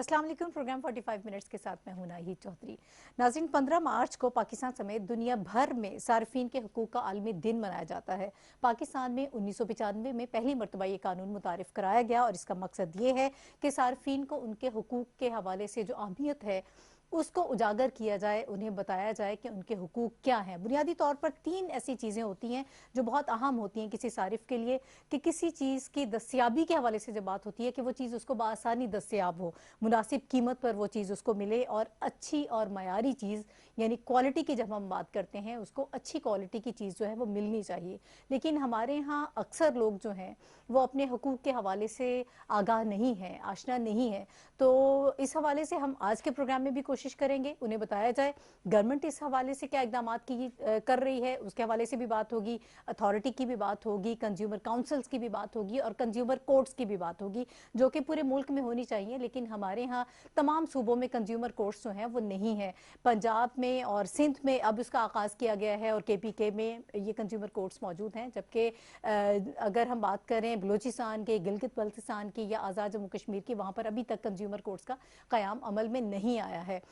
अस्सलाम वालेकुम। Programme 45 minutes के साथ मैं हूं नाहिद चौधरी। नाज़रीन, 15 मार्च को पाकिस्तान समेत दुनिया भर में सार्फिन के हकूक़ का आलमी दिन मनाया जाता है। पाकिस्तान में 1995 में पहली मरतबा ये कानून मुतारिफ कराया गया और इसका मकसद ये है कि सार्फिन को उनके हकूक़ के हवाले से जो अहमियत है उसको उजागर किया जाए, उन्हें बताया जाए कि उनके हुकूक क्या हैं। बुनियादी तौर पर 3 ऐसी चीज़ें होती हैं जो बहुत अहम होती हैं किसी सारिफ के लिए, कि किसी चीज़ की दस्याबी के हवाले से जब बात होती है कि वो चीज़ उसको बआसानी दस्याब हो, मुनासिब कीमत पर वो चीज़ उसको मिले, और अच्छी और मयारी चीज़ यानी क्वालिटी की जब हम बात करते हैं, उसको अच्छी क्वालिटी की चीज़ जो है वो मिलनी चाहिए। लेकिन हमारे यहाँ अक्सर लोग जो हैं वो अपने हुकूक के हवाले से आगाह नहीं हैं, आशना नहीं है। तो इस हवाले से हम आज के प्रोग्राम में भी कोशिश करेंगे उन्हें बताया जाए। गवर्नमेंट इस हवाले से क्या इकदाम कर रही है उसके हवाले से भी बात होगी, अथॉरिटी की भी बात होगी, कंज्यूमर काउंसिल्स की भी बात होगी और कंज्यूमर कोर्ट्स की भी बात होगी, जो कि पूरे मुल्क में होनी चाहिए। लेकिन हमारे यहाँ तमाम सूबों में कंज्यूमर कोर्ट्स जो हैं वो नहीं है। पंजाब में और सिंध में अब इसका आगाज़ किया गया है और KPK में ये कंज्यूमर कोर्ट्स मौजूद हैं, जबकि अगर हम बात करें बलूचिस्तान के, गिलगित बल्तिस्तान की या आज़ाद जम्मू कश्मीर की, वहाँ पर अभी तक कंज्यूमर कोर्ट्स का क़याम अमल में नहीं आया है।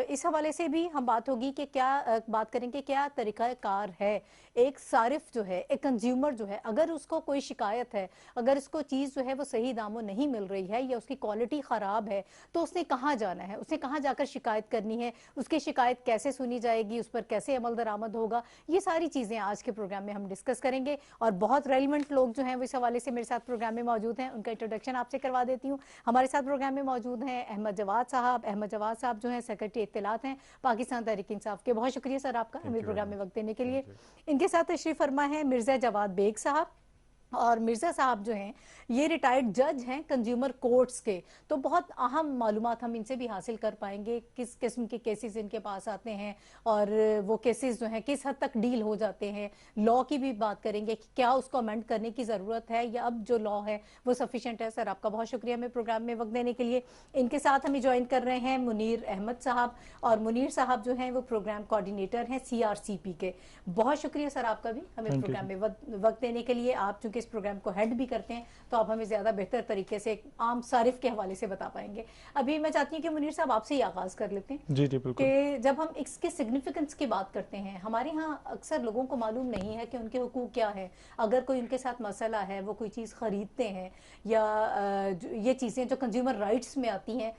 इस हवाले से भी हम बात होगी कि क्या बात करेंगे क्या तरीक़ाकार है एक सारिफ जो है, एक कंज्यूमर जो है, अगर उसको कोई शिकायत है, अगर उसको चीज़ जो है वो सही दामों नहीं मिल रही है या उसकी क्वालिटी ख़राब है, तो उसने कहाँ जाना है, उसने कहाँ जाकर शिकायत करनी है, उसकी शिकायत कैसे सुनी जाएगी, उस पर कैसे अमल दरामद होगा, ये सारी चीज़ें आज के प्रोग्राम में हम डिस्कस करेंगे। और बहुत रेलिवेंट लोग जो हैं वो इस हवाले से मेरे साथ प्रोग्राम में मौजूद हैं, उनका इंट्रोडक्शन आपसे करवा देती हूँ। हमारे साथ प्रोग्राम में मौजूद हैं अहमद जवाद साहब। अहमद जवाद साहब जो हैं सेक्रेटरी इत्तलात हैं पाकिस्तान तहरीक इंसाफ के। बहुत शुक्रिया सर आपका हमें प्रोग्राम में वक्त देने के लिए। इनके साथ तशरीफ फरमा है मिर्ज़ा जवाद बेग साहब, और मिर्ज़ा साहब जो हैं ये रिटायर्ड जज हैं कंज्यूमर कोर्ट्स के। तो बहुत अहम मालूमात हम इनसे भी हासिल कर पाएंगे, किस किस्म के केसेस इनके पास आते हैं और वो केसेस जो हैं किस हद तक डील हो जाते हैं। लॉ की भी बात करेंगे कि क्या उसको अमेंड करने की ज़रूरत है या अब जो लॉ है वो सफिशेंट है। सर आपका बहुत शुक्रिया हमें प्रोग्राम में वक्त देने के लिए। इनके साथ हमें ज्वाइन कर रहे हैं मुनीर अहमद साहब, और मुनीर साहब जो हैं वो प्रोग्राम कोऑर्डिनेटर हैं CRCP के। बहुत शुक्रिया सर आपका भी हमें प्रोग्राम में वक्त देने के लिए। आप चूंकि इस प्रोग्राम को हेड भी करते हैं तो आप हमें ज़्यादा बेहतर तरीके से आम सारिफ के हवाले से बता पाएंगे। अभी मैं चाहती हूँ कि मुनीर साहब आपसे ही आगाज़ कर लेते हैं। जी बिल्कुल। कि जब हम इसके सिग्निफिकेंस की बात करते हैं, हमारे यहाँ अक्सर लोगों को मालूम नहीं है कि उनके हुकूक क्या है। अगर कोई उनके साथ मसला है, वो कोई चीज़ ख़रीदते हैं या ये चीज़ें जो कंज्यूमर राइट्स में आती हैं,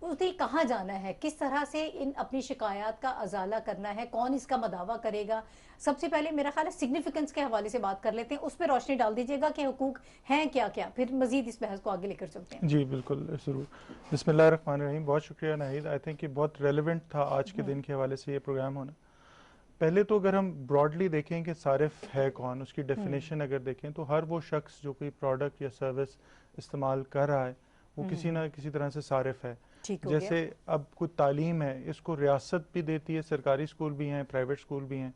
उसे कहाँ जाना है, किस तरह से इन अपनी शिकायत का अजाला करना है, कौन इसका मदावा करेगा। सबसे पहले मेरा ख्याल है सिग्निफिकेंस के हवाले से बात कर लेते हैं, उस पर रोशनी डाल दीजिएगा कि हुकूक हैं क्या क्या, फिर मजीद इस बहस को आगे लेकर चलते हैं। जी बिल्कुल ज़रूर। बिस्मिल्लाहिर्रहमानिर्रहीम। बहुत शुक्रिया नाहिद। आई थिंक ये बहुत रेलिवेंट था आज के दिन के हवाले से ये प्रोग्राम होना। पहले तो अगर हम ब्रॉडली देखें कि सारिफ है कौन, उसकी डेफिनेशन अगर देखें तो हर वो शख्स जो कोई प्रोडक्ट या सर्विस इस्तेमाल कर रहा है वो किसी ना किसी तरह से सारिफ है। जैसे अब कुछ तालीम है, इसको रियासत भी देती है, सरकारी स्कूल भी हैं, प्राइवेट स्कूल भी हैं।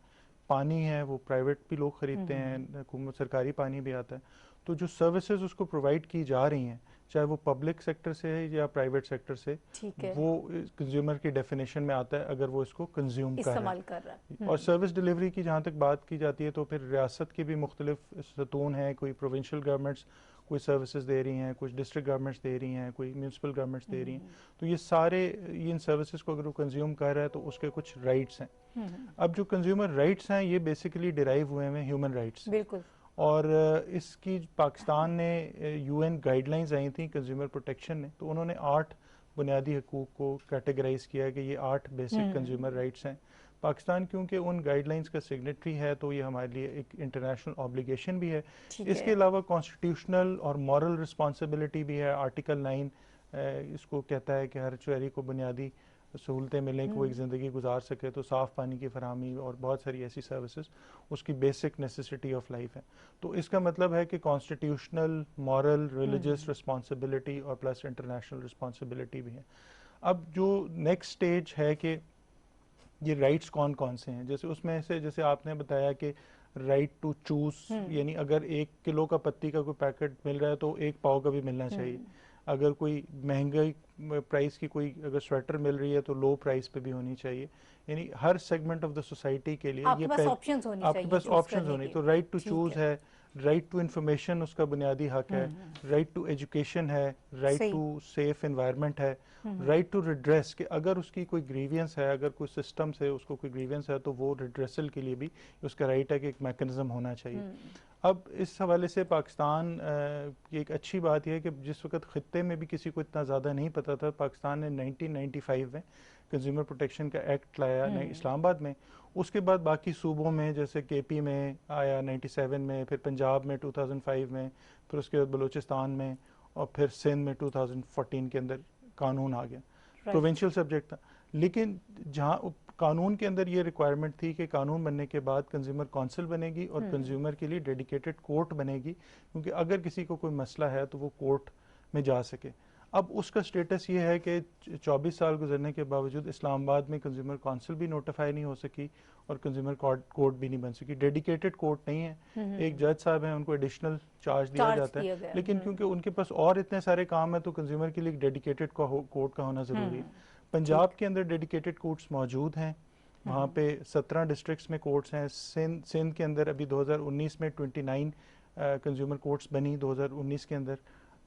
पानी है वो प्राइवेट भी लोग खरीदते हैं, हुकूमत सरकारी पानी भी आता है। तो जो सर्विसेज उसको प्रोवाइड की जा रही हैं, चाहे वो पब्लिक सेक्टर से है या प्राइवेट सेक्टर से, वो कंज्यूमर की डेफिनेशन में आता है अगर वो इसको कंज्यूम कर रहा है। और सर्विस डिलीवरी की जहाँ तक बात की जाती है तो फिर रियासत की भी मुख्तलिफ सतून हैं। कोई प्रोविंशियल गवर्नमेंट्स कोई सर्विसेज दे रही हैं, कुछ डिस्ट्रिक्ट गवर्नमेंट्स दे रही हैं, कोई म्यूनसिपल गवर्नमेंट्स दे रही हैं। तो ये सारे इन सर्विसेज को अगर वो कंज्यूम कर रहा है तो उसके कुछ राइट्स हैं। अब जो कंज्यूमर राइट्स हैं ये बेसिकली डिराइव हुए हैं ह्यूमन राइट्स। बिल्कुल। और इसकी पाकिस्तान ने UN गाइडलाइंस आई थी कंज्यूमर प्रोटेक्शन ने, तो उन्होंने 8 बुनियादी हकूक़ को कैटेगराइज किया है कि ये 8 बेसिक कंज्यूमर राइट्स हैं। पाकिस्तान क्योंकि उन गाइडलाइंस का सिग्नेटरी है तो ये हमारे लिए एक इंटरनेशनल ऑब्लिगेशन भी है। इसके अलावा कॉन्स्टिट्यूशनल और मॉरल रिस्पॉन्सिबिलिटी भी है। आर्टिकल 9 इसको कहता है कि हर शहरी को बुनियादी सहूलतें मिलें कि वो एक ज़िंदगी गुजार सके, तो साफ़ पानी की फराहमी और बहुत सारी ऐसी सर्विसेज उसकी बेसिक नेसेसिटी ऑफ लाइफ है। तो इसका मतलब है कि कॉन्स्टिट्यूशनल, मॉरल, रिलीजियस रिस्पॉन्सिबिलिटी और प्लस इंटरनेशनल रिस्पॉन्सिबिलिटी भी है। अब जो नेक्स्ट स्टेज है कि ये राइट्स कौन कौन से हैं, जैसे उसमें से जैसे आपने बताया कि राइट टू चूज, यानी अगर 1 किलो का पत्ती का कोई पैकेट मिल रहा है तो 1 पाव का भी मिलना चाहिए। अगर कोई महंगाई प्राइस की कोई अगर स्वेटर मिल रही है तो लो प्राइस पे भी होनी चाहिए। यानी हर सेगमेंट ऑफ द सोसाइटी के लिए आपके पास ऑप्शंस होनी चाहिए, आपके पास ऑप्शंस होने। तो राइट टू चूज है, राइट टू इंफॉर्मेशन उसका बुनियादी हक है, राइट टू एजुकेशन है, राइट सही। टू सेफ एनवायरनमेंट है, राइट टू रिड्रेस कि अगर उसकी कोई ग्रीवियंस है, अगर कोई सिस्टम से उसको कोई ग्रीवियंस है तो वो रिड्रेसल के लिए भी उसका राइट है कि एक मैकेनिज्म होना चाहिए। अब इस हवाले से पाकिस्तान की एक अच्छी बात यह है कि जिस वक्त ख़ित्ते में भी किसी को इतना ज़्यादा नहीं पता था, पाकिस्तान ने 1995 में कंज्यूमर प्रोटेक्शन का एक्ट लाया इस्लामाबाद में। उसके बाद बाकी सूबों में जैसे केपी में आया 97 में, फिर पंजाब में 2005 में, फिर उसके बाद बलूचिस्तान में, और फिर सिंध में 2014 के अंदर कानून आ गया। प्रोविंशियल सब्जेक्ट था, लेकिन जहाँ कानून के अंदर ये रिक्वायरमेंट थी कि कानून बनने के बाद कंज्यूमर काउंसिल बनेगी और कंज्यूमर के लिए डेडिकेटेड कोर्ट बनेगी, क्योंकि अगर किसी को कोई मसला है तो वो कोर्ट में जा सके। अब उसका स्टेटस ये है कि 24 साल गुजरने के बावजूद इस्लामाबाद में कंज्यूमर काउंसिल भी नोटिफाई नहीं हो सकी और कंज्यूमर कोर्ट भी नहीं बन सकी। डेडिकेटेड कोर्ट नहीं है, एक जज साहब हैं, उनको एडिशनल चार्ज दिया जाता है, लेकिन क्योंकि उनके पास और इतने सारे काम है तो कंज्यूमर के लिए डेडिकेटेड कोर्ट का होना ज़रूरी है। पंजाब के अंदर डेडिकेटेड कोर्ट्स मौजूद हैं, वहाँ पे 17 डिस्ट्रिक्ट्स में कोर्ट्स हैं। सिंध के अंदर अभी 2019 में 29 कंज्यूमर कोर्ट्स बनी 2019 के अंदर,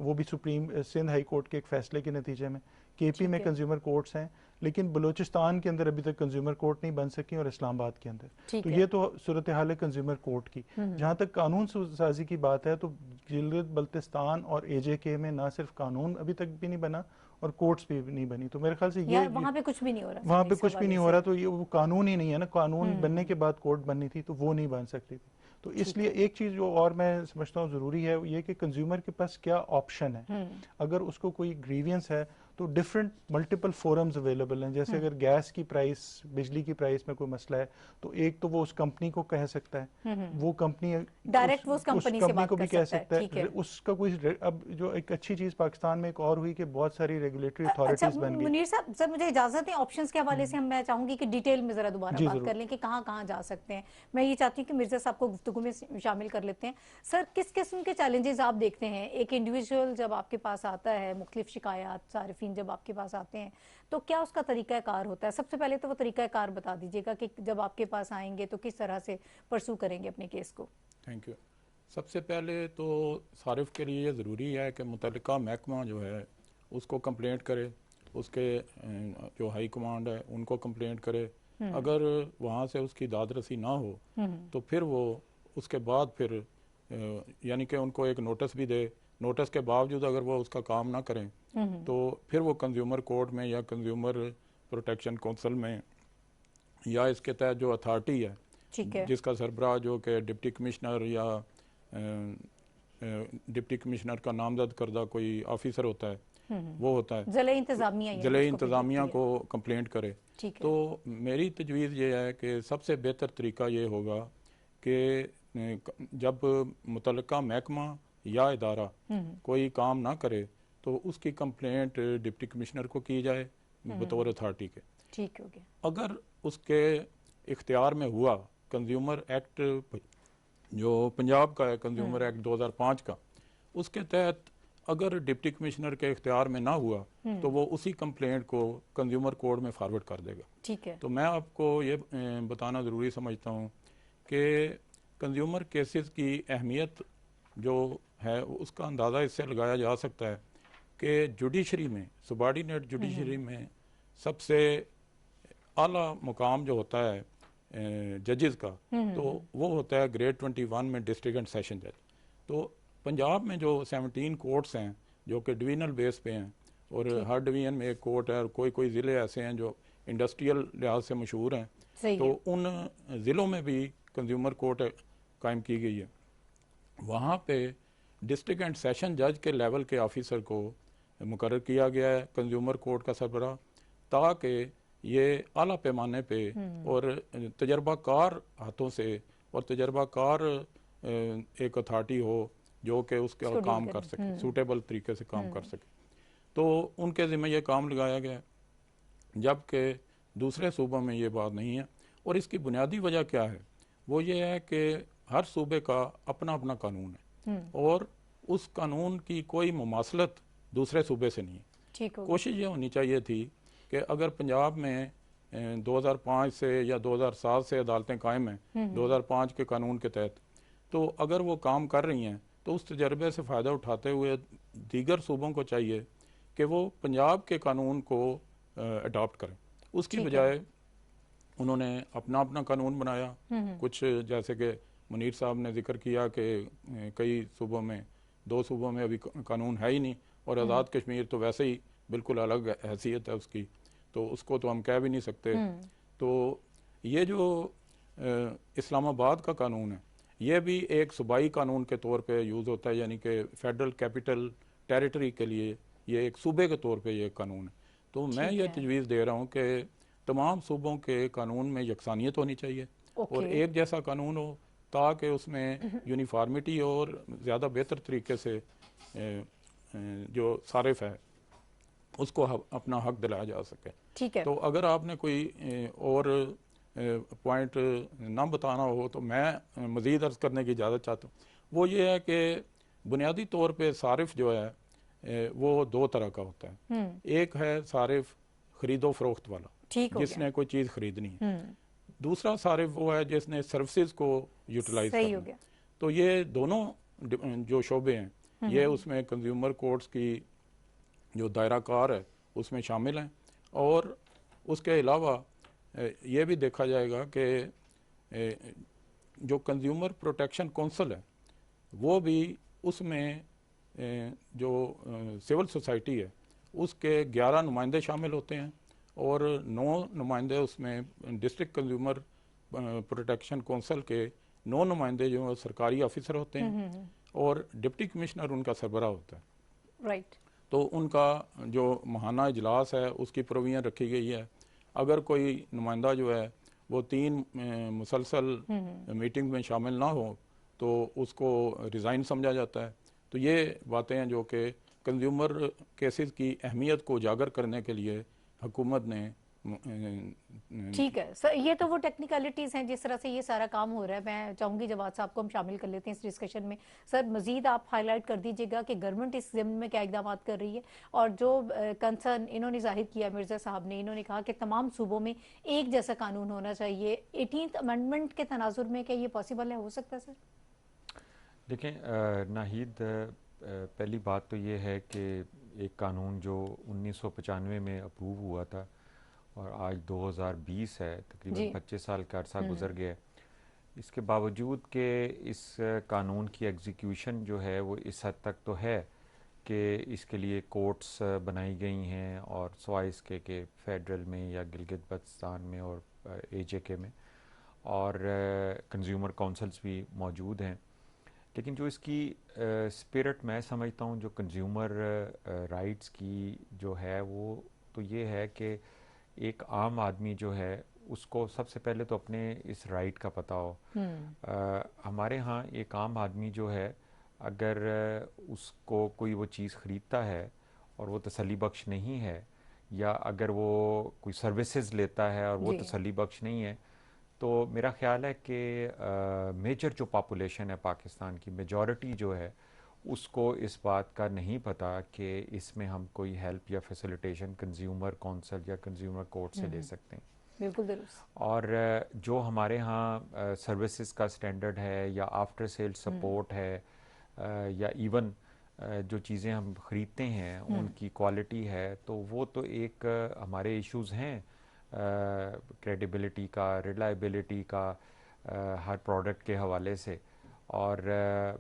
वो भी सुप्रीम सिंध हाई कोर्ट के एक फैसले के नतीजे में। केपी में कंज्यूमर कोर्ट्स हैं, लेकिन बलूचिस्तान के अंदर अभी तक कंज्यूमर कोर्ट नहीं बन सकी और इस्लामाबाद के अंदर। तो ये तो सूरत हाल है कंज्यूमर कोर्ट की। जहाँ तक कानून साजी की बात है तो गिलगित बल्तिस्तान और एजेके में ना सिर्फ कानून अभी तक भी नहीं बना और कोर्ट्स भी नहीं बनी। तो मेरे ख्याल से ये वहाँ पे कुछ भी नहीं हो रहा, वहाँ पे कुछ भी नहीं हो रहा, तो ये वो कानून ही नहीं है ना। कानून बनने के बाद कोर्ट बननी थी तो वो नहीं बन सकती थी। तो इसलिए एक चीज़ जो और मैं समझता हूँ ज़रूरी है ये कि कंज्यूमर के पास क्या ऑप्शन है। अगर उसको कोई ग्रीवियंस है तो डिफरेंट मल्टीपल फोरम्स अवेलेबल हैं। जैसे अगर गैस की प्राइस, बिजली की प्राइस में कोई मसला है तो एक तो वो उस कंपनी को कह सकता है, वो कंपनी डायरेक्ट उस कंपनी को भी कह सकता है। उसका कोई अब जो एक अच्छी चीज़ पाकिस्तान में एक और हुई कि बहुत सारी रेगुलेटरी अथॉरिटीज बन गई। मुनीर साहब, सर मुझे इजाजत है ऑप्शंस के हवाले से मैं चाहूंगी कि डिटेल में जरा दोबारा बात कर लें कि कहाँ कहाँ जा सकते हैं। मैं ये चाहती हूँ कि मिर्जा साहब को गुफ्तगू में शामिल कर लेते हैं। सर, किस किस्म के चैलेंजेस आप देखते हैं? एक इंडिविजुअल जब आपके पास आता है, मुख्तलिफ शिकायत सारिफीन जब आपके पास आते हैं तो क्या उसका तरीक़ाकार होता है? सबसे पहले तो वो तरीक़ाकार बता दीजिएगा कि जब आपके पास आएंगे तो किस तरह से परसू करेंगे अपने केस को। Thank you. सबसे पहले तो सारिफ के लिए ये ज़रूरी है कि मुतल्लिका महकमा जो है उसको कंप्लेंट करे, उसके जो हाई कमांड है उनको कंप्लेंट करे। अगर वहाँ से उसकी दादरसी ना हो तो फिर वो उसके बाद फिर यानी कि उनको एक नोटिस भी दे। नोटिस के बावजूद अगर वो उसका काम ना करें तो फिर वो कंज्यूमर कोर्ट में या कंज्यूमर प्रोटेक्शन काउंसिल में या इसके तहत जो अथॉरिटी है जिसका सरबराह जो कि डिप्टी कमिश्नर या डिप्टी कमिश्नर का नामजद करदा कोई ऑफिसर होता है, वो होता है ज़िले इंतज़ामिया को कंप्लेंट करे। तो मेरी तजवीज़ ये है कि सबसे बेहतर तरीका ये होगा कि जब मुतल्लिका महकमा या इदारा कोई काम ना करे तो उसकी कंप्लेंट डिप्टी कमिश्नर को की जाए बतौर अथॉरिटी के। ठीक हो गया। अगर उसके इख्तियार में हुआ, कंज्यूमर एक्ट जो पंजाब का है, कंज्यूमर एक्ट 2005 का, उसके तहत अगर डिप्टी कमिश्नर के इख्तियार में ना हुआ तो वो उसी कंप्लेंट को कंज्यूमर कोर्ट में फॉरवर्ड कर देगा। ठीक है। तो मैं आपको ये बताना ज़रूरी समझता हूँ कि कंज्यूमर केसेस की अहमियत जो है उसका अंदाज़ा इससे लगाया जा सकता है कि जुडिशरी में, सबॉर्डिनेट जुडिशरी में सबसे आला मुकाम जो होता है जजेस का, तो वो होता है ग्रेड 21 में डिस्ट्रिक्ट एंड सेशन जज। तो पंजाब में जो 17 कोर्ट्स हैं जो कि डिवीजनल बेस पे हैं और हर डिवीजन में एक कोर्ट है और कोई कोई ज़िले ऐसे हैं जो इंडस्ट्रियल लिहाज से मशहूर हैं, तो उन ज़िलों में भी कंज्यूमर कोर्ट कायम की गई है। वहाँ पे डिस्ट्रिक्ट एंड सेशन जज के लेवल के ऑफिसर को मुकर्रर किया गया है कंज्यूमर कोर्ट का सरबराह, ताकि ये आला पैमाने पे और तजर्बाकार हाथों से और तजर्बाकार एक अथॉरिटी हो जो कि उसका काम कर सके, सूटेबल तरीके से काम कर सके। तो उनके ज़िम्मे ये काम लगाया गया है, जबकि दूसरे सूबों में ये बात नहीं है। और इसकी बुनियादी वजह क्या है? वो ये है कि हर सूबे का अपना अपना कानून है और उस कानून की कोई मुमासलत दूसरे सूबे से नहीं है। कोशिश ये होनी चाहिए थी कि अगर पंजाब में 2005 से या 2007 से अदालतें कायम हैं 2005 के कानून के तहत, तो अगर वो काम कर रही हैं तो उस तजर्बे से फ़ायदा उठाते हुए दीगर सूबों को चाहिए कि वो पंजाब के कानून को अडॉप्ट करें। उसकी ठीक है। बजाय उन्होंने अपना अपना कानून बनाया। कुछ जैसे कि मुनीर साहब ने जिक्र किया कि कई सूबों में, 2 सूबों में अभी कानून है ही नहीं, और आज़ाद कश्मीर तो वैसे ही बिल्कुल अलग हैसियत है उसकी, तो उसको तो हम कह भी नहीं सकते। तो ये जो इस्लामाबाद का कानून है, ये भी एक सूबाई कानून के तौर पे यूज़ होता है, यानी कि फेडरल कैपिटल टेरिटरी के लिए ये एक सूबे के तौर पे ये कानून है। तो मैं ठीक ये है। तजवीज़ दे रहा हूँ कि तमाम सूबों के कानून में यकसानियत होनी चाहिए और ओके। एक जैसा कानून हो, ताकि उसमें यूनिफॉर्मिटी और ज़्यादा बेहतर तरीके से जो सारिफ है उसको अपना हक दिलाया जा सके। ठीक है। तो अगर आपने कोई और पॉइंट ना बताना हो तो मैं मज़ीद अर्ज़ करने की इजाज़त चाहता हूँ। वो ये है कि बुनियादी तौर पे सारिफ जो है वो 2 तरह का होता है। एक है सारिफ ख़रीदो फरोख्त वाला, ठीक हो गया। जिसने कोई चीज़ ख़रीदनी है। दूसरा सारिफ वो है जिसने सर्विसेज को यूटिलाइज सही हो करना। गया। तो ये दोनों जो शोबे हैं ये उसमें कंज्यूमर कोर्ट्स की जो दायरा कार है उसमें शामिल हैं। और उसके अलावा ये भी देखा जाएगा कि जो कंज्यूमर प्रोटेक्शन कौंसल है वो भी उसमें जो सिविल सोसाइटी है उसके 11 नुमाइंदे शामिल होते हैं और 9 नुमाइंदे उसमें डिस्ट्रिक्ट कंज्यूमर प्रोटेक्शन कौंसल के 9 नुमाइंदे जो सरकारी ऑफिसर होते हैं और डिप्टी कमिश्नर उनका सरबराह होता है। राइट। तो उनका जो माहाना इजलास है उसकी प्रोविजन रखी गई है। अगर कोई नुमाइंदा जो है वो 3 मुसलसल मीटिंग में शामिल ना हो तो उसको रिज़ाइन समझा जाता है। तो ये बातें हैं जो कि कंज्यूमर केसेस की अहमियत को उजागर करने के लिए हुकूमत ने ठीक है सर, ये तो वो टेक्निकलिटीज़ हैं जिस तरह से ये सारा काम हो रहा है। मैं चाहूँगी जवाब साहब को हम शामिल कर लेते हैं इस डिस्कशन में। सर मजीद आप हाईलाइट कर दीजिएगा कि गवर्नमेंट इस ज़मीन में क्या इकदाम कर रही है, और जो कंसर्न इन्होंने जाहिर किया मिर्ज़ा साहब ने, इन्होंने कहा कि तमाम सूबों में एक जैसा कानून होना चाहिए। 18th अमेंडमेंट के तनाजुर में क्या ये पॉसिबल है, हो सकता है सर? देखें नाहिद, पहली बात तो ये है कि एक कानून जो 1995 में अप्रूव हुआ था और आज 2020 है, तकरीबन 25 साल का अरसा गुजर गया। इसके बावजूद कि इस कानून की एग्जीक्यूशन जो है वो इस हद तक तो है कि इसके लिए कोर्ट्स बनाई गई हैं और सवाए इसके के फेडरल में या गिलगित बल्तिस्तान में और AJK में और कंज्यूमर काउंसिल्स भी मौजूद हैं। लेकिन जो इसकी स्पिरिट मैं समझता हूँ जो कंज्यूमर राइट्स की जो है वो तो ये है कि एक आम आदमी जो है उसको सबसे पहले तो अपने इस राइट का पता हो। हमारे यहाँ एक आम आदमी जो है अगर उसको कोई वो चीज़ ख़रीदता है और वो तसल्ली बख्श नहीं है, या अगर वो कोई सर्विसेज लेता है और वो तसल्ली बख्श नहीं है, तो मेरा ख्याल है कि मेजर जो पॉपुलेशन है पाकिस्तान की, मेजॉरिटी जो है उसको इस बात का नहीं पता कि इसमें हम कोई हेल्प या फैसिलिटेशन कंज्यूमर काउंसिल या कंज्यूमर कोर्ट से ले सकते हैं। बिल्कुल दुरुस्त। और जो हमारे यहाँ सर्विसेज का स्टैंडर्ड है या आफ्टर सेल सपोर्ट है या इवन जो चीज़ें हम ख़रीदते हैं उनकी क्वालिटी है, तो वो तो एक हमारे इश्यूज़ हैं क्रेडिबिलिटी का, रिलायबिलिटी का हर प्रोडक्ट के हवाले से। और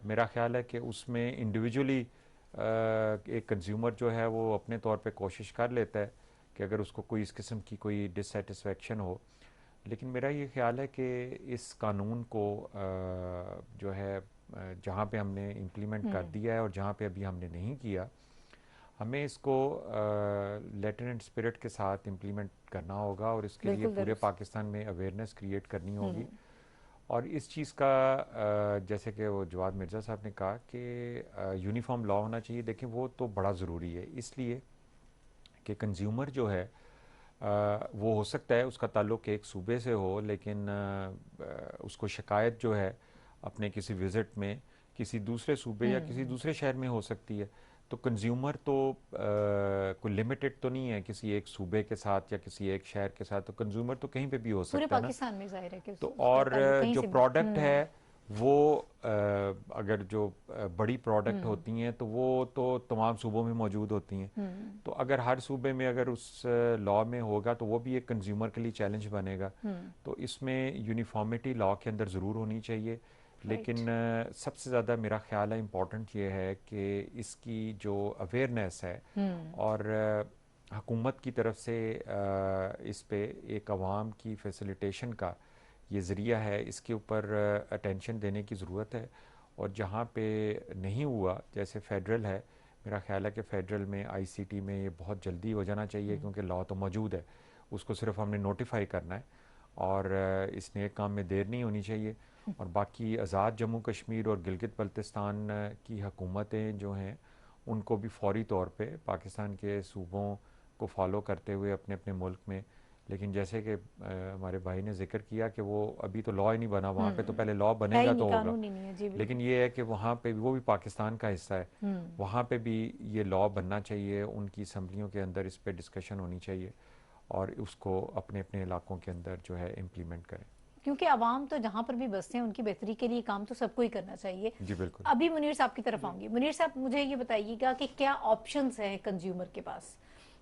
मेरा ख्याल है कि उसमें इंडिविजुअली एक कंज्यूमर जो है वो अपने तौर पे कोशिश कर लेता है कि अगर उसको कोई इस किस्म की कोई डिससेटिस्फेक्शन हो। लेकिन मेरा ये ख्याल है कि इस कानून को जो है जहाँ पे हमने इम्प्लीमेंट कर दिया है और जहाँ पे अभी हमने नहीं किया, हमें इसको लेटर एंड स्पिरिट के साथ इम्प्लीमेंट करना होगा और इसके लिए पूरे पाकिस्तान में अवेयरनेस क्रिएट करनी होगी। और इस चीज़ का जैसे कि वो जवाद मिर्ज़ा साहब ने कहा कि यूनिफॉर्म लॉ होना चाहिए। देखें वो तो बड़ा ज़रूरी है, इसलिए कि कंज्यूमर जो है वो हो सकता है उसका ताल्लुक़ एक सूबे से हो, लेकिन उसको शिकायत जो है अपने किसी विज़िट में किसी दूसरे सूबे या किसी दूसरे शहर में हो सकती है। तो कंज्यूमर तो कोई लिमिटेड तो नहीं है किसी एक सूबे के साथ या किसी एक शहर के साथ, तो कंज्यूमर तो कहीं पे भी हो सकता है ना। पाकिस्तान में ज़ाहिर है कि तो और जो प्रोडक्ट है वो अगर जो बड़ी प्रोडक्ट होती हैं तो वो तो तमाम सूबों में मौजूद होती हैं। तो अगर हर सूबे में अगर उस लॉ में होगा तो वो भी एक कंज्यूमर के लिए चैलेंज बनेगा। तो इसमें यूनिफॉर्मिटी लॉ के अंदर ज़रूर होनी चाहिए। लेकिन सबसे ज़्यादा मेरा ख्याल है इम्पॉर्टेंट ये है कि इसकी जो अवेयरनेस है और हुकूमत की तरफ से इस पे एक अवाम की फैसिलिटेशन का ये ज़रिया है, इसके ऊपर अटेंशन देने की ज़रूरत है। और जहाँ पे नहीं हुआ, जैसे फेडरल है, मेरा ख्याल है कि फेडरल में आईसीटी में ये बहुत जल्दी हो जाना चाहिए, क्योंकि लॉ तो मौजूद है, उसको सिर्फ हमने नोटिफाई करना है और इस नेक काम में देर नहीं होनी चाहिए। और बाकी आज़ाद जम्मू कश्मीर और गिलगित बल्तिस्तान की हुकूमतें जो हैं उनको भी फौरी तौर पे पाकिस्तान के सूबों को फॉलो करते हुए अपने अपने मुल्क में, लेकिन जैसे कि हमारे भाई ने जिक्र किया कि वो अभी तो लॉ ही नहीं बना वहाँ पे, तो पहले लॉ बनेगा तो होगा। लेकिन ये है कि वहाँ पे वो भी पाकिस्तान का हिस्सा है, वहाँ पे भी ये लॉ बनना चाहिए, उनकी असम्बलियों के अंदर इस पे डिस्कशन होनी चाहिए और उसको अपने अपने इलाकों के अंदर जो है इम्प्लीमेंट करें। क्योंकि आवाम तो जहाँ पर भी बसते हैं उनकी बेहतरी के लिए काम तो सबको ही करना चाहिए। जी बिल्कुल। अभी मुनीर साहब की तरफ आऊंगी। मुनीर साहब, मुझे ये बताइएगा कि क्या ऑप्शंस हैं कंज्यूमर के पास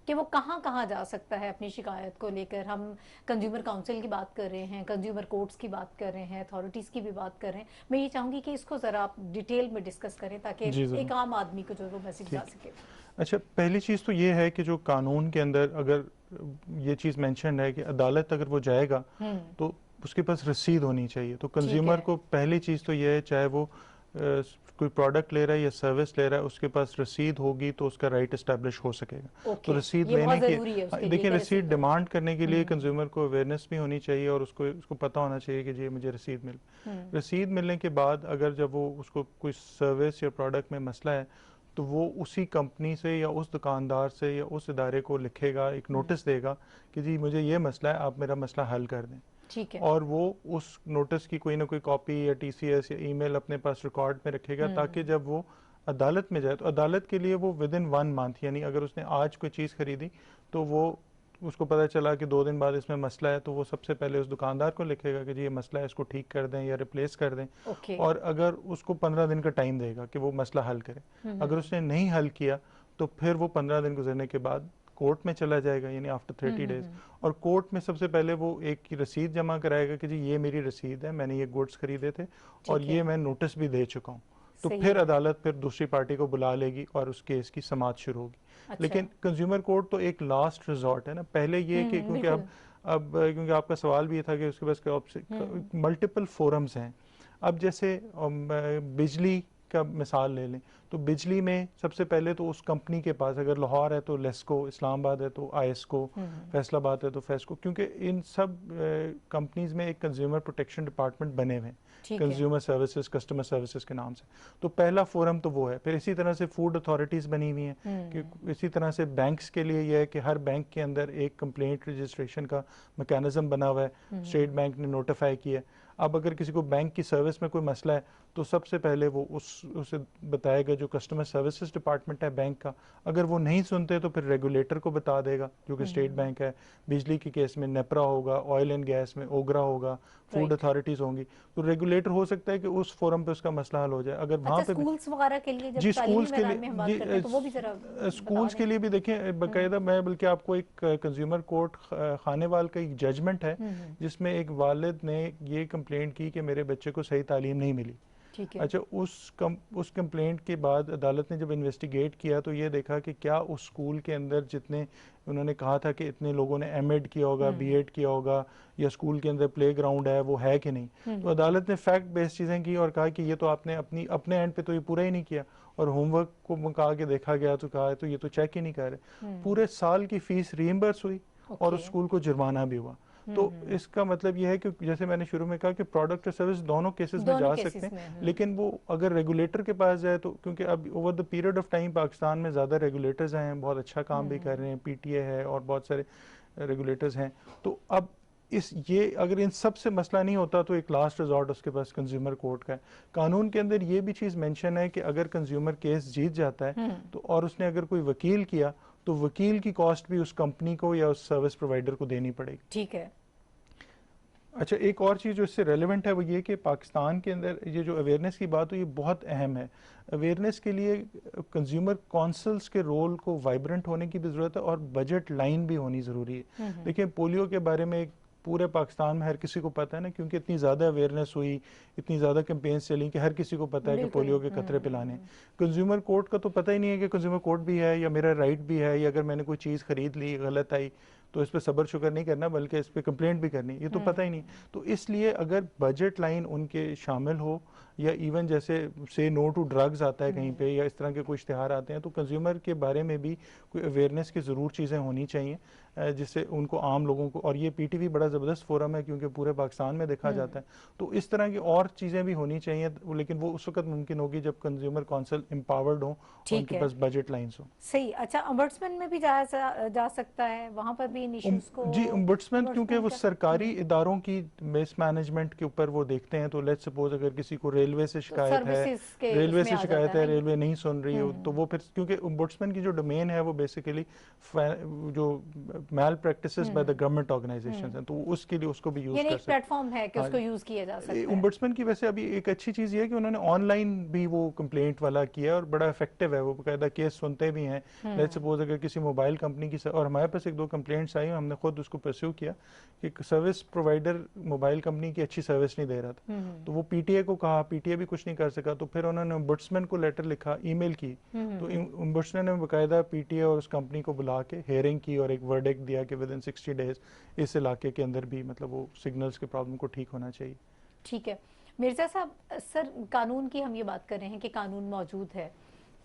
कि वो कहाँ कहाँ जा सकता है अपनी शिकायत को लेकर। हम कंज्यूमर काउंसिल की बात कर रहे हैं, कंज्यूमर कोर्ट्स की बात कर रहे हैं, अथॉरिटीज़ की भी बात कर रहे हैं। मैं ये चाहूँगी कि इसको ज़रा आप डिटेल में डिस्कस करें ताकि एक आम आदमी को जो वो मैसेज जा सके। अच्छा, पहली चीज़ तो ये है कि जो कानून के अंदर अगर ये चीज़ मेंशन है कि अदालत अगर वो जाएगा तो उसके पास रसीद होनी चाहिए। तो कंज्यूमर को पहली चीज़ तो ये है, चाहे वो कोई प्रोडक्ट ले रहा है या सर्विस ले रहा है, उसके पास रसीद होगी तो उसका राइट एस्टैब्लिश हो सकेगा। तो रसीद लेने की, देखिए, रसीद डिमांड करने के लिए कंज्यूमर को अवेयरनेस भी होनी चाहिए और उसको पता होना चाहिए कि जी मुझे रसीद रसीद मिलने के बाद अगर जब वो उसको कोई सर्विस या प्रोडक्ट में मसला है तो वो उसी कंपनी से या उस दुकानदार से या उस इदारे को लिखेगा, एक नोटिस देगा कि जी मुझे ये मसला है, आप मेरा मसला हल कर दें। ठीक है। और वो उस नोटिस की कोई ना कोई कॉपी या टीसीएस या ईमेल अपने पास रिकॉर्ड में रखेगा ताकि जब वो अदालत में जाए तो अदालत के लिए वो विद इन 1 मंथ, यानी अगर उसने आज कोई चीज़ खरीदी तो वो उसको पता चला कि 2 दिन बाद इसमें मसला है, तो वो सबसे पहले उस दुकानदार को लिखेगा कि जी ये मसला है, इसको ठीक कर दें या रिप्लेस कर दें। और अगर उसको 15 दिन का टाइम देगा कि वो मसला हल करे। अगर उसने नहीं हल किया तो फिर वो 15 दिन गुजरने के बाद कोर्ट में चला जाएगा, यानी आफ्टर 30 डेज। और कोर्ट में सबसे पहले वो एक की रसीद जमा कराएगा कि जी ये मेरी रसीद है, मैंने ये गुड्स खरीदे थे और ये मैं नोटिस भी दे चुका हूँ। तो फिर अदालत फिर दूसरी पार्टी को बुला लेगी और उस केस की समाअत शुरू होगी। अच्छा। लेकिन कंज्यूमर कोर्ट तो एक लास्ट रिजॉर्ट है ना। पहले ये कि क्योंकि अब क्योंकि आपका सवाल भी ये था कि उसके पास मल्टीपल फोरम्स हैं। अब जैसे बिजली का मिसाल ले लें तो बिजली में सबसे पहले तो उस कंपनी के पास, अगर लाहौर है तो लेस्को, इस्लामाबाद है तो आईएसको, फैसलाबाद है तो फेस्को, क्योंकि इन सब कंपनीज में एक कंज्यूमर प्रोटेक्शन डिपार्टमेंट बने हुए हैं, कंज्यूमर सर्विसेज, कस्टमर सर्विसेज के नाम से। तो पहला फोरम तो वो है। फिर इसी तरह से फूड अथॉरिटीज बनी हुई हैं कि इसी तरह से बैंक्स के लिए यह है कि हर बैंक के अंदर एक कंप्लेंट रजिस्ट्रेशन का मैकेनिज्म बना हुआ है, स्टेट बैंक ने नोटिफाई किया। अब अगर किसी को बैंक की सर्विस में कोई मसला है तो सबसे पहले वो उसे बताएगा जो कस्टमर सर्विसेज डिपार्टमेंट है बैंक का। अगर वो नहीं सुनते तो फिर रेगुलेटर को बता देगा जो कि स्टेट बैंक है। बिजली के केस में नेपरा होगा, ऑयल एंड गैस में ओगरा होगा, फूड अथॉरिटीज होंगी। तो रेगुलेटर हो सकता है कि उस फोरम पे उसका मसला हल हो जाए। अगर वहाँ पे स्कूल्स वगैरह के लिए, जब स्कूल्स के लिए, तो वो भी जरा स्कूल्स के लिए भी देखें बाकायदा, मैं बल्कि आपको एक कंज्यूमर कोर्ट खानेवाल का एक जजमेंट है जिसमें एक वालिद ने ये कंप्लेंट की कि मेरे बच्चे को सही तालीम नहीं मिली। अच्छा, उस कंप्लेंट के बाद अदालत ने जब इन्वेस्टिगेट किया तो ये देखा कि क्या उस स्कूल के अंदर जितने उन्होंने कहा था कि इतने लोगों ने एमएड किया होगा, बीएड किया होगा, या स्कूल के अंदर प्लेग्राउंड है, वो है कि नहीं। तो अदालत ने फैक्ट बेस्ड चीज़ें की और कहा कि ये तो आपने अपने एंड पे तो ये पूरा ही नहीं किया। और होमवर्क को कहा के देखा गया तो कहा तो ये तो चेक ही नहीं कर रहे। पूरे साल की फीस रीइंबर्स हुई और उस स्कूल को जुर्माना भी हुआ। तो इसका मतलब यह है कि जैसे मैंने शुरू में कहा कि प्रोडक्ट और सर्विस दोनों केसेस में जा सकते हैं, लेकिन वो अगर रेगुलेटर के पास जाए तो, क्योंकि अब over the period of time Pakistan में ज़्यादा रेगुलेटर्स आए हैं, बहुत अच्छा काम भी कर रहे हैं, पीटीए है और बहुत सारे रेगुलेटर्स हैं। तो अब ये अगर इन सब से मसला नहीं होता तो एक लास्ट रिजॉर्ट उसके पास कंज्यूमर कोर्ट का है। कानून के अंदर ये भी चीज़ मेंशन है कि अगर कंज्यूमर केस जीत जाता है तो और उसने अगर कोई वकील किया तो वकील की कॉस्ट भी उस कंपनी को या उस सर्विस प्रोवाइडर को देनी पड़ेगी। ठीक है। अच्छा, एक और चीज़ जो इससे रेलेवेंट है वो ये कि पाकिस्तान के अंदर ये जो अवेयरनेस की बात हो ये बहुत अहम है। अवेयरनेस के लिए कंज्यूमर काउंसिल्स के रोल को वाइब्रेंट होने की भी ज़रूरत है और बजट लाइन भी होनी ज़रूरी है। देखिए, पोलियो के बारे में पूरे पाकिस्तान में हर किसी को पता है ना, क्योंकि इतनी ज़्यादा अवेयरनेस हुई, इतनी ज़्यादा कैंपेन्स चली कि हर किसी को पता है कि पोलियो के खतरे पिलाने। कंज्यूमर कोर्ट का तो पता ही नहीं है कि कंज्यूमर कोर्ट भी है या मेरा राइट भी है, या अगर मैंने कोई चीज़ खरीद ली गलत आई तो इस पर सब्र शुक्र नहीं करना बल्कि इस पर कंप्लेंट भी करनी, ये तो पता ही नहीं। तो इसलिए अगर बजट लाइन उनके शामिल हो, या इवन जैसे से नो टू ड्रग्स आता है कहीं पे, या इस तरह के कुछ इश्तिहार आते हैं, तो कंज्यूमर के बारे में भी कोई अवेयरनेस की ज़रूर चीज़ें होनी चाहिए जिससे उनको, आम लोगों को, और ये पीटीवी बड़ा ज़बरदस्त फोरम है क्योंकि पूरे पाकिस्तान में देखा जाता है, तो इस तरह की और चीज़ें भी होनी चाहिए, लेकिन वो उस वक्त मुमकिन होगी जब कंज्यूमर काउंसिल एम्पावर्ड हो, उनके पास बजट लाइन्स हो। सही। अच्छा, ओम्बड्समैन में भी जा सकता है, वहां पर भी इन इश्यूज को? जी, ओम्बड्समैन क्योंकि वो सरकारी इदारों की मिसमैनेजमेंट के ऊपर वो देखते हैं, तो लेट्स सपोज अगर किसी को रेलवे से शिकायत है, रेलवे नहीं सुन रही हो, तो वो फिर, क्योंकि ओम्बड्समैन की जो डोमेन है वो बेसिकली जो malpractices by the government organisations हैं, तो उसके लिए उसको भी यूज कर सकते हैं, प्लेटफॉर्म है कि उसको यूज किया जा सकता है। ओम्बड्समैन की वैसे अभी एक अच्छी चीज ये है कि उन्होंने ऑनलाइन भी वो कंप्लेंट वाला किया और बड़ा इफेक्टिव है, वो बाकायदा केस सुनते भी हैं। लेट्स सपोज अगर किसी मोबाइल कंपनी की, और हमारे पास एक दो कंप्लेंट्स आई, हमने खुद उसको परस्यू किया कि सर्विस प्रोवाइडर मोबाइल कंपनी की अच्छी सर्विस नहीं दे रहा था, तो वो पीटीए को कहा, पीटीए भी कुछ नहीं कर सका, तो फिर उन्होंने ओम्बड्समैन को लेटर लिखा, ईमेल की, तो ओम्बड्समैन ने बाकायदा पीटीए और उस कंपनी को बुला के हेयरिंग की और एक वर्डिक्ट दिया कि विद इन 60 डेज इस इलाके के अंदर भी मतलब वो सिग्नल्स के प्रॉब्लम को ठीक होना चाहिए। ठीक है मिर्जा साहब, सर कानून की हम ये बात कर रहे हैं कि कानून मौजूद है,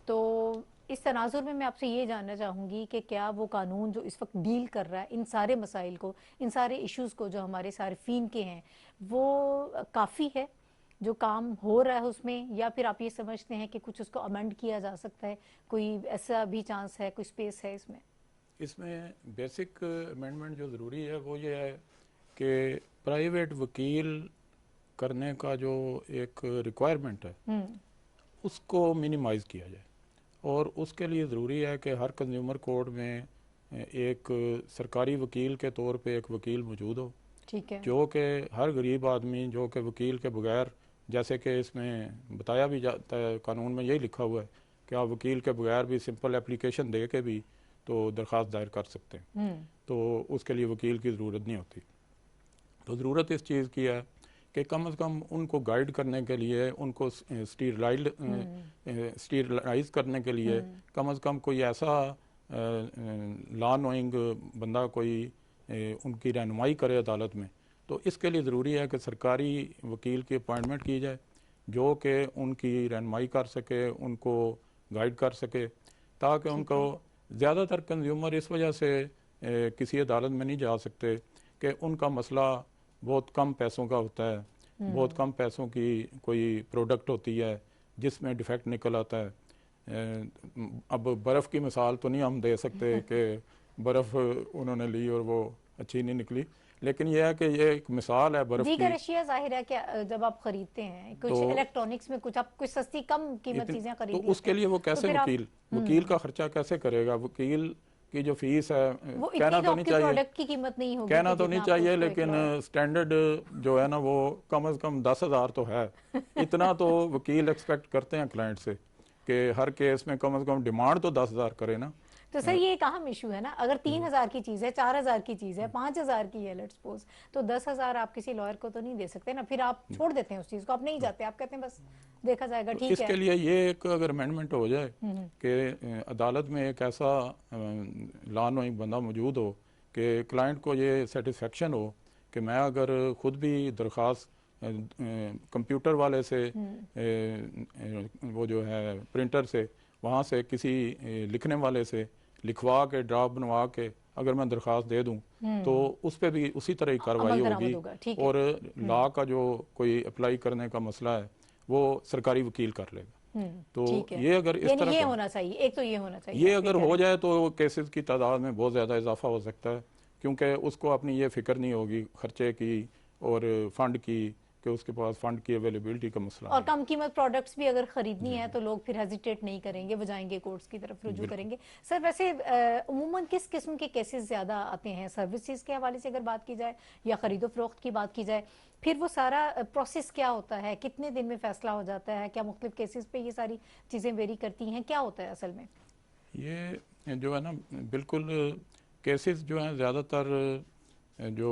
तो इस तनाजुर में मैं आपसे ये जानना चाहूँगी कि क्या वो कानून जो इस वक्त डील कर रहा है इन सारे मसाइल को, इन सारे इश्यूज़ को जो हमारे सार्फिन के हैं, वो काफ़ी है जो काम हो रहा है उसमें, या फिर आप ये समझते हैं कि कुछ उसको अमेंड किया जा सकता है? कोई ऐसा भी चांस है, कोई स्पेस है इसमें? इसमें बेसिक अमेंडमेंट जो ज़रूरी है वो ये है कि प्राइवेट वकील करने का जो एक रिक्वायरमेंट है उसको मिनिमाइज़ किया जाए, और उसके लिए ज़रूरी है कि हर कंज्यूमर कोर्ट में एक सरकारी वकील के तौर पे एक वकील मौजूद हो, ठीक है, जो कि हर गरीब आदमी जो कि वकील के बगैर, जैसे कि इसमें बताया भी जाता है, कानून में यही लिखा हुआ है कि आप वकील के बगैर भी सिंपल एप्लीकेशन दे के भी तो दरख्वास्त दायर कर सकते हैं, तो उसके लिए वकील की ज़रूरत नहीं होती। तो ज़रूरत इस चीज़ की है कि कम से कम उनको गाइड करने के लिए, उनको स्टीरलाइज करने के लिए कम से कम कोई ऐसा लॉ नोइंग बंदा कोई उनकी रहनुमाई करे अदालत में। तो इसके लिए ज़रूरी है कि सरकारी वकील की अपॉइंटमेंट की जाए जो कि उनकी रहनुमाई कर सके, उनको गाइड कर सके, ताकि उनको, ज़्यादातर कंज्यूमर इस वजह से किसी अदालत में नहीं जा सकते कि उनका मसला बहुत कम पैसों का होता है, बहुत कम पैसों की कोई प्रोडक्ट होती है जिसमें डिफेक्ट निकल आता है। अब बर्फ़ की मिसाल तो नहीं हम दे सकते कि बर्फ़ उन्होंने ली और वो अच्छी नहीं निकली, लेकिन यह है कि ये एक मिसाल है बर्फ़ की। दीगर अशिया जाहिर है कि जब आप खरीदते हैं कुछ तो इलेक्ट्रॉनिक्स में कुछ आप कुछ सस्ती कम कीमत चीज़ें खरीदते हैं, तो उसके लिए वो कैसे वकील का खर्चा कैसे करेगा? वकील की जो फीस है, कहना तो नहीं चाहिए प्रोडक्ट की कीमत नहीं होगी, कहना तो नहीं चाहिए, लेकिन स्टैंडर्ड जो है ना वो कम से कम 10,000 तो है। इतना तो वकील एक्सपेक्ट करते हैं क्लाइंट से कि हर केस में कम से कम डिमांड तो 10,000 करे ना। तो सर ये एक अहम इशू है ना, अगर 3,000 की चीज़ है, 4,000 की चीज़ है, 5,000 की है लेट्स सपोज, तो 10,000 आप किसी लॉयर को तो नहीं दे सकते ना, फिर आप छोड़ देते हैं उस चीज़ को, आप नहीं जाते, आप कहते हैं बस देखा जाएगा, ठीक है। इसके लिए ये एक अगर अमेंडमेंट हो जाए कि अदालत में एक ऐसा लॉ नोइंग बंदा मौजूद हो कि क्लाइंट को ये सेटिस्फेक्शन हो कि मैं अगर खुद भी दरख्वास्त कंप्यूटर वाले से वो जो है प्रिंटर से, वहाँ से किसी लिखने वाले से लिखवा के ड्राफ्ट बनवा के अगर मैं दरख्वास्त दे दूं तो उस पर भी उसी तरह ही कार्रवाई होगी, और लॉ का जो कोई अप्लाई करने का मसला है वो सरकारी वकील कर लेगा। तो ये अगर इस तरह ये होना चाहिए, एक तो ये होना चाहिए, ये अगर हो जाए तो केसेस की तादाद में बहुत ज़्यादा इजाफा हो सकता है, क्योंकि उसको अपनी ये फिक्र नहीं होगी खर्चे की और फंड की कि उसके पास फंड की अवेलेबिलिटी का मसला और है। कम कीमत प्रोडक्ट्स भी अगर खरीदनी है तो लोग फिर हेजिटेट नहीं करेंगे, वो जाएंगे कोर्ट्स की तरफ रुजू बिल्कुल। करेंगे। सर वैसे उमूमन किस किस्म के केसेस ज़्यादा आते हैं? सर्विसेज के हवाले से अगर बात की जाए या खरीदो फरोख्त की बात की जाए, फिर वो सारा प्रोसेस क्या होता है? कितने दिन में फैसला हो जाता है? क्या मुख्तलिफ केसेस पे ये सारी चीज़ें वेरी करती हैं? क्या होता है असल में? ये जो है ना, बिल्कुल केसेस जो हैं ज़्यादातर जो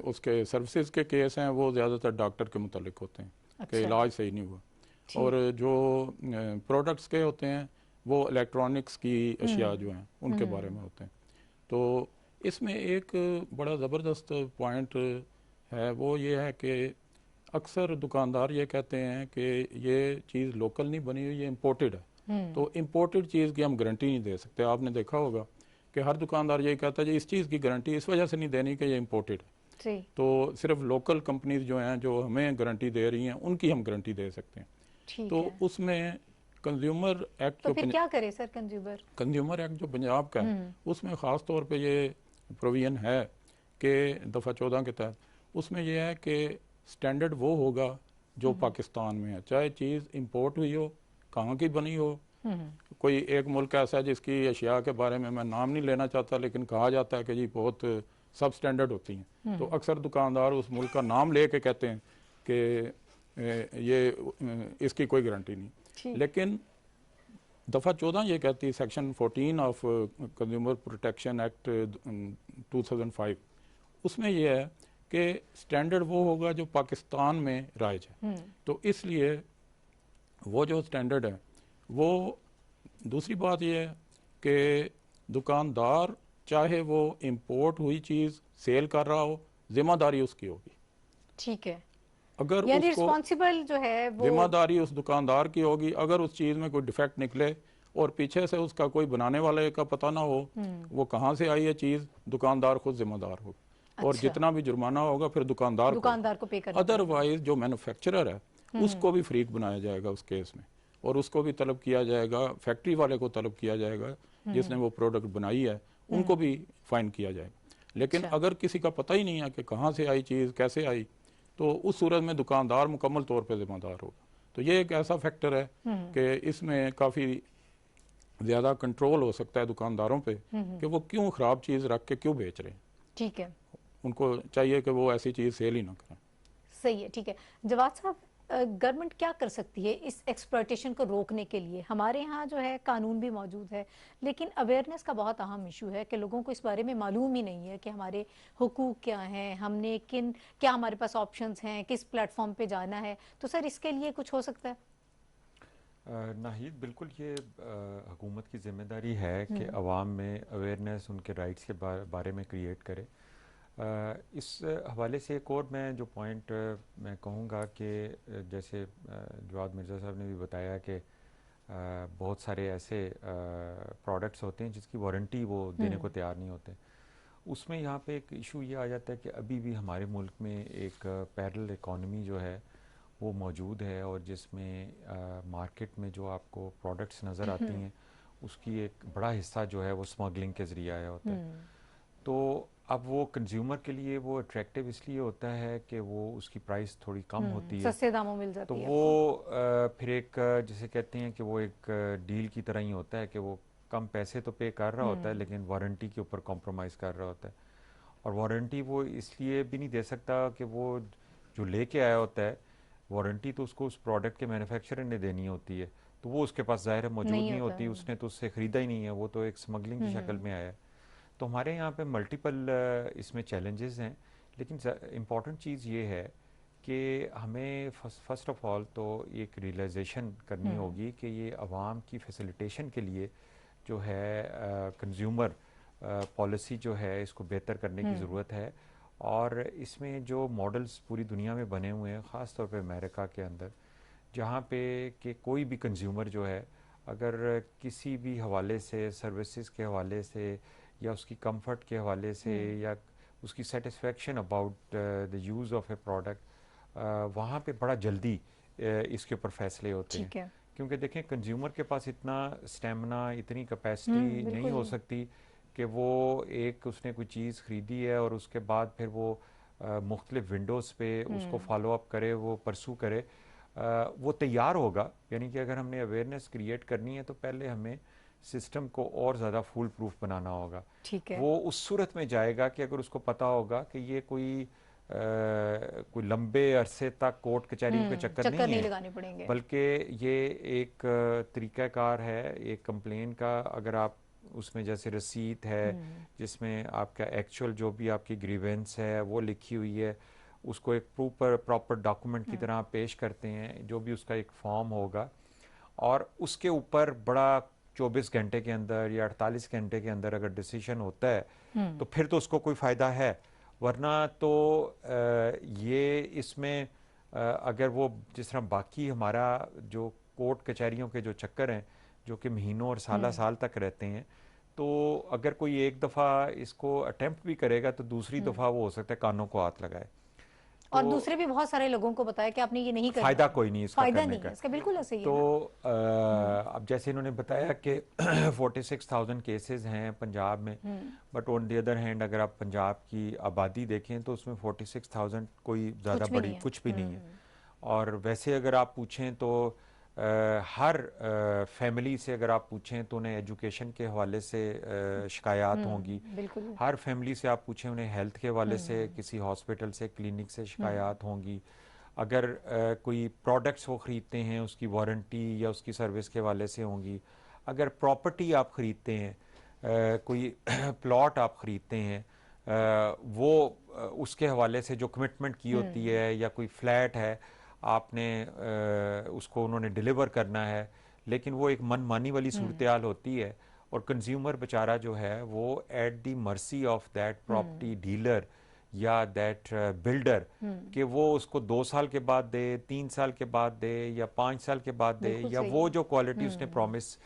उसके सर्विसेज के केस हैं वो ज़्यादातर डॉक्टर के मुतालिक होते हैं कि अच्छा, इलाज सही नहीं हुआ। ठीक। और जो प्रोडक्ट्स के होते हैं वो इलेक्ट्रॉनिक्स की अशिया जो हैं उनके बारे में होते हैं। तो इसमें एक बड़ा ज़बरदस्त पॉइंट है, वो ये है कि अक्सर दुकानदार ये कहते हैं कि ये चीज़ लोकल नहीं बनी हुई, ये इम्पोर्टेड है। तो इम्पोर्टेड चीज़ की हम गारंटी नहीं दे सकते। आपने देखा होगा कि हर दुकानदार यही कहता है जी इस चीज़ की गारंटी इस वजह से नहीं देनी कि ये इम्पोर्टेड है। जी, तो सिर्फ लोकल कंपनीज जो हैं जो हमें गारंटी दे रही हैं उनकी हम गारंटी दे सकते हैं। ठीक तो है। उसमें कंज्यूमर एक्ट तो जो फिर क्या करे सर कंज्यूमर? कंज्यूमर एक्ट जो पंजाब का है उसमें ख़ास तौर पे ये प्रोविजन है कि दफ़ा 14 के तहत उसमें यह है कि स्टैंडर्ड वो होगा जो पाकिस्तान में है, चाहे चीज़ इंपोर्ट हुई हो, कहाँ की बनी हो। कोई एक मुल्क ऐसा है जिसकी अशिया के बारे में मैं नाम नहीं लेना चाहता, लेकिन कहा जाता है कि जी बहुत सब स्टैंडर्ड होती हैं। तो अक्सर दुकानदार उस मुल्क का नाम ले के कहते हैं कि ये इसकी कोई गारंटी नहीं। ठीक। लेकिन दफ़ा 14 ये कहती है, section 14 of consumer protection act 2005, उसमें यह है कि स्टैंडर्ड वो होगा जो पाकिस्तान में राइज है। तो इसलिए वो जो स्टैंडर्ड है वो, दूसरी बात यह है कि दुकानदार चाहे वो इंपोर्ट हुई चीज़ सेल कर रहा हो, जिम्मेदारी उसकी होगी। ठीक है, अगर यानी उसको रिस्पॉन्सिबल जो है वो जिम्मेदारी उस दुकानदार की होगी। अगर उस चीज़ में कोई डिफेक्ट निकले और पीछे से उसका कोई बनाने वाले का पता ना हो, वो कहाँ से आई है चीज़, दुकानदार खुद जिम्मेदार हो। और अच्छा। जितना भी जुर्माना होगा फिर दुकानदार को पे करना पड़ेगा। अदरवाइज जो मैन्युफैक्चरर है उसको भी फ्रीक बनाया जाएगा उस केस में, और उसको भी तलब किया जाएगा, फैक्ट्री वाले को तलब किया जाएगा जिसने वो प्रोडक्ट बनाई है, उनको भी फाइन किया जाएगा। लेकिन अच्छा। अगर किसी का पता ही नहीं है कि कहाँ से आई चीज़, कैसे आई, तो उस सूरत में दुकानदार मुकम्मल तौर पे जिम्मेदार होगा। तो ये एक ऐसा फैक्टर है कि इसमें काफ़ी ज़्यादा कंट्रोल हो सकता है दुकानदारों पे कि वो क्यों ख़राब चीज़ रख के क्यों बेच रहे हैं। ठीक है, उनको चाहिए कि वो ऐसी चीज़ सेल ही ना करें। सही है। ठीक है जवाद साहब, गवर्नमेंट क्या कर सकती है इस एक्सप्लॉयटेशन को रोकने के लिए? हमारे यहाँ जो है कानून भी मौजूद है, लेकिन अवेयरनेस का बहुत अहम इशू है कि लोगों को इस बारे में मालूम ही नहीं है कि हमारे हुकूक क्या हैं, हमने क्या हमारे पास ऑप्शंस हैं, किस प्लेटफॉर्म पे जाना है। तो सर इसके लिए कुछ हो सकता है? नाहिद, बिल्कुल ये हुकूमत की जिम्मेदारी है कि अवाम में अवेयरनेस उनके राइट्स के बारे में क्रिएट करे। इस हवाले से एक और मैं जो पॉइंट मैं कहूँगा कि जैसे जवाद मिर्ज़ा साहब ने भी बताया कि बहुत सारे ऐसे प्रोडक्ट्स होते हैं जिसकी वारंटी वो देने को तैयार नहीं होते। उसमें यहाँ पे एक इशू ये आ जाता है कि अभी भी हमारे मुल्क में एक पैरेलल इकॉनमी जो है वो मौजूद है, और जिसमें मार्केट में जो आपको प्रोडक्ट्स नज़र आती हैं उसकी एक बड़ा हिस्सा जो है वो स्मगलिंग के ज़रिए आया होता है। तो अब वो कंज्यूमर के लिए वो अट्रैक्टिव इसलिए होता है कि वो उसकी प्राइस थोड़ी कम होती है, सस्ते दामों मिल तो जाती है वो फिर एक जिसे कहते हैं कि वो एक डील की तरह ही होता है कि वो कम पैसे तो पे कर रहा होता है लेकिन वारंटी के ऊपर कॉम्प्रोमाइज़ कर रहा होता है। और वारंटी वो इसलिए भी नहीं दे सकता कि वो जो लेके आया होता है वारंटी तो उसको उस प्रोडक्ट के मैन्युफैक्चरर ने देनी होती है, तो वो उसके पास ज़ाहिर है मौजूद नहीं होती, उसने तो उससे ख़रीदा ही नहीं है, वो तो एक स्मगलिंग की शक्ल में आया है। तो हमारे यहाँ पे मल्टीपल इसमें चैलेंजेस हैं, लेकिन इम्पॉर्टेंट चीज़ ये है कि हमें फर्स्ट ऑफ ऑल तो एक रियलाइजेशन करनी होगी कि ये अवाम की फैसिलिटेशन के लिए जो है कंज्यूमर पॉलिसी जो है इसको बेहतर करने की ज़रूरत है। और इसमें जो मॉडल्स पूरी दुनिया में बने हुए हैं, ख़ास तौर पे अमेरिका के अंदर, जहाँ पे कि कोई भी कंज्यूमर जो है अगर किसी भी हवाले से, सर्विसेज के हवाले से या उसकी कंफर्ट के हवाले से या उसकी satisfaction about the use of A product, वहाँ पे बड़ा जल्दी इसके ऊपर फैसले होते हैं। क्योंकि देखें कंज्यूमर के पास इतना स्टेमिना, इतनी कैपेसिटी नहीं हो सकती कि वो एक उसने कोई चीज़ ख़रीदी है और उसके बाद फिर वो मुख्तलिफ विंडोज़ पे उसको फॉलो अप करे, वो परसू करे, वो तैयार होगा। यानी कि अगर हमने अवेयरनेस क्रिएट करनी है तो पहले हमें सिस्टम को और ज़्यादा फुल प्रूफ बनाना होगा। ठीक है। वो उस सूरत में जाएगा कि अगर उसको पता होगा कि ये कोई लंबे अरसे तक कोर्ट कचहरियों के चक्कर नहीं है, लगाने पड़ेंगे, बल्कि ये एक तरीक़ाकार है, एक कंप्लेन का। अगर आप उसमें जैसे रसीद है जिसमें आपका एक्चुअल जो भी आपकी ग्रीवेंस है वो लिखी हुई है, उसको एक प्रॉपर डॉक्यूमेंट की तरह पेश करते हैं, जो भी उसका एक फॉर्म होगा, और उसके ऊपर बड़ा 24 घंटे के अंदर या 48 घंटे के अंदर अगर डिसीजन होता है तो फिर तो उसको कोई फ़ायदा है। वरना तो ये इसमें अगर वो जिस तरह बाकी हमारा जो कोर्ट कचहरियों के जो चक्कर हैं जो कि महीनों और साल तक रहते हैं, तो अगर कोई एक दफ़ा इसको अटेम्प्ट भी करेगा तो दूसरी दफ़ा वो हो सकता है कानों को हाथ लगाए। और दूसरे भी बहुत सारे लोगों को बताया कि आपने ये नहीं करना, फायदा कोई नहीं इसका फायदा करने नहीं का। है इसका, बिल्कुल ऐसे ही है तो अब जैसे इन्होंने बताया कि 46,000 केसेस हैं पंजाब में, but on the other hand अगर आप पंजाब की आबादी देखें तो उसमें 46,000 कोई ज़्यादा बड़ी कुछ भी नहीं है। और वैसे अगर आप पूछें तो हर फैमिली से अगर आप पूछें तो उन्हें एजुकेशन के हवाले से शिकायत होंगी, हर फैमिली से आप पूछें उन्हें हेल्थ के हवाले से किसी हॉस्पिटल से क्लिनिक से शिकायत होंगी। अगर कोई प्रोडक्ट्स वो ख़रीदते हैं उसकी वारंटी या उसकी सर्विस के हवाले से होंगी। अगर प्रॉपर्टी आप ख़रीदते हैं, कोई प्लॉट आप ख़रीदते हैं, वो उसके हवाले से जो कमिटमेंट की होती है, या कोई फ्लैट है आपने उसको उन्होंने डिलीवर करना है, लेकिन वो एक मनमानी वाली सूरत हाल होती है, और कंज्यूमर बेचारा जो है वो at the mercy of that property dealer या दैट बिल्डर, कि वो उसको 2 साल के बाद दे, 3 साल के बाद दे, या 5 साल के बाद दे, या वो जो क्वालिटी उसने प्रॉमिस।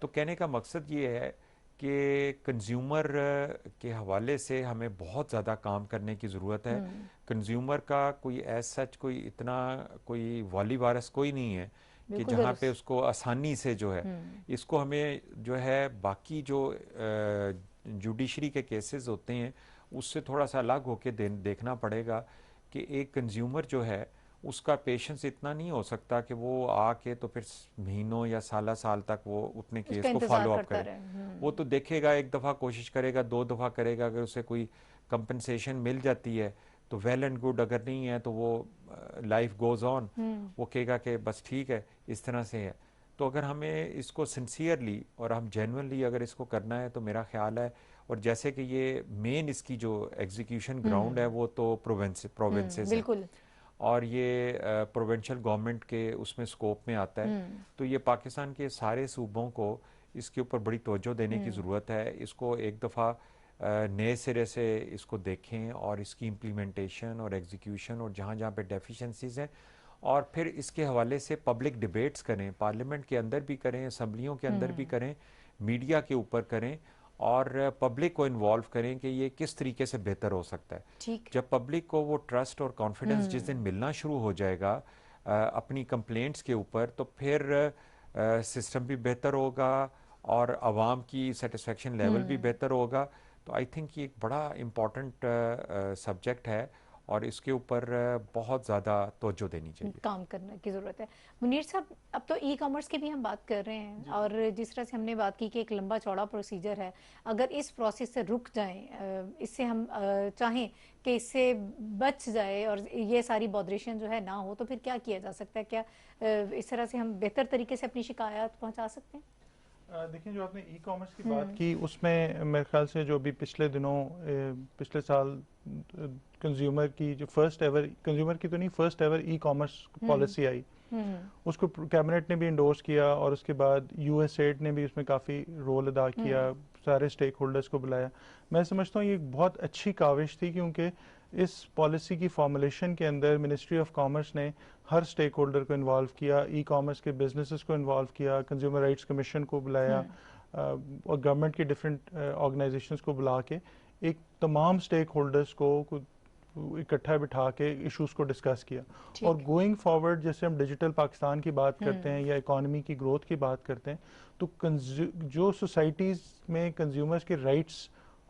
तो कहने का मकसद ये है कि कंज्यूमर के हवाले से हमें बहुत ज़्यादा काम करने की ज़रूरत है। कंज्यूमर का कोई ऐसा सच कोई इतना कोई वाली वारस कोई नहीं है कि जहाँ पे उसको आसानी से जो है, इसको हमें जो है बाकी जो जुडिशरी के केसेस होते हैं उससे थोड़ा सा अलग होके देखना पड़ेगा कि एक कंज्यूमर जो है उसका पेशेंस इतना नहीं हो सकता कि वो आके तो फिर महीनों या साल तक वो उतने केस को फॉलो अप करे। वो तो देखेगा, एक दफ़ा कोशिश करेगा, 2 दफ़ा करेगा, अगर उसे कोई कंपनसेशन मिल जाती है तो वेल एंड गुड, अगर नहीं है तो वो लाइफ गोज ऑन, वो कहेगा कि बस ठीक है, इस तरह से है। तो अगर हमें इसको सिंसियरली और हम जेन्युइनली अगर इसको करना है तो मेरा ख्याल है, और जैसे कि ये मेन इसकी जो एग्जीक्यूशन ग्राउंड है वो तो प्रोविंसेस है, और ये प्रोविंशियल गवर्नमेंट के उसमें स्कोप में आता है। तो ये पाकिस्तान के सारे सूबों को इसके ऊपर बड़ी तवज्जो देने की ज़रूरत है। इसको एक दफ़ा नए सिरे से इसको देखें, और इसकी इम्प्लीमेंटेशन और एग्जीक्यूशन और जहाँ जहाँ पे डेफिशिएंसीज हैं, और फिर इसके हवाले से पब्लिक डिबेट्स करें, पार्लियामेंट के अंदर भी करें, असम्बलियों के अंदर भी करें, मीडिया के ऊपर करें, और पब्लिक को इन्वॉल्व करें कि ये किस तरीके से बेहतर हो सकता है। जब पब्लिक को वो ट्रस्ट और कॉन्फिडेंस जिस दिन मिलना शुरू हो जाएगा अपनी कंप्लेंट्स के ऊपर, तो फिर सिस्टम भी बेहतर होगा और आवाम की सेटिस्फेक्शन लेवल भी बेहतर होगा। तो आई थिंक ये एक बड़ा इम्पॉर्टेंट सब्जेक्ट है, और इसके ऊपर बहुत ज़्यादा तवज्जो देनी चाहिए, काम करने की ज़रूरत है। मुनीर साहब, अब तो ई कॉमर्स की भी हम बात कर रहे हैं, और जिस तरह से हमने बात की कि एक लंबा चौड़ा प्रोसीजर है, अगर इस प्रोसेस से रुक जाएं, इससे हम चाहें कि इससे बच जाए और ये सारी बॉदरेशन जो है ना हो, तो फिर क्या किया जा सकता है? क्या इस तरह से हम बेहतर तरीके से अपनी शिकायत पहुँचा सकते हैं? देखिए, जो आपने ई कॉमर्स की बात की उसमें मेरे ख्याल से जो भी पिछले दिनों पिछले साल कंज्यूमर की जो फर्स्ट एवर, कंज्यूमर की तो नहीं, first ever e commerce policy आई, उसको कैबिनेट ने भी इंडोर्स किया, और उसके बाद यूएसएड ने भी उसमें काफ़ी रोल अदा किया, सारे स्टेक होल्डर्स को बुलाया। मैं समझता हूँ ये एक बहुत अच्छी काविश थी, क्योंकि इस पॉलिसी की फॉर्मुलेशन के अंदर मिनिस्ट्री ऑफ कॉमर्स ने हर स्टेक होल्डर को इन्वॉल्व किया, ई कॉमर्स के बिजनेसेस को इन्वॉल्व किया, कंज्यूमर राइट्स कमीशन को बुलाया, और गवर्नमेंट की डिफरेंट ऑर्गेनाइजेशंस को बुला के एक तमाम स्टेक होल्डर्स को इकट्ठा बिठा के इश्यूज को डिस्कस किया। और गोइंग फॉरवर्ड जैसे हम डिजिटल पाकिस्तान की बात करते हैं या इकोनॉमी की ग्रोथ की बात करते हैं, तो जो सोसाइटीज़ में कंज्यूमर्स के राइट्स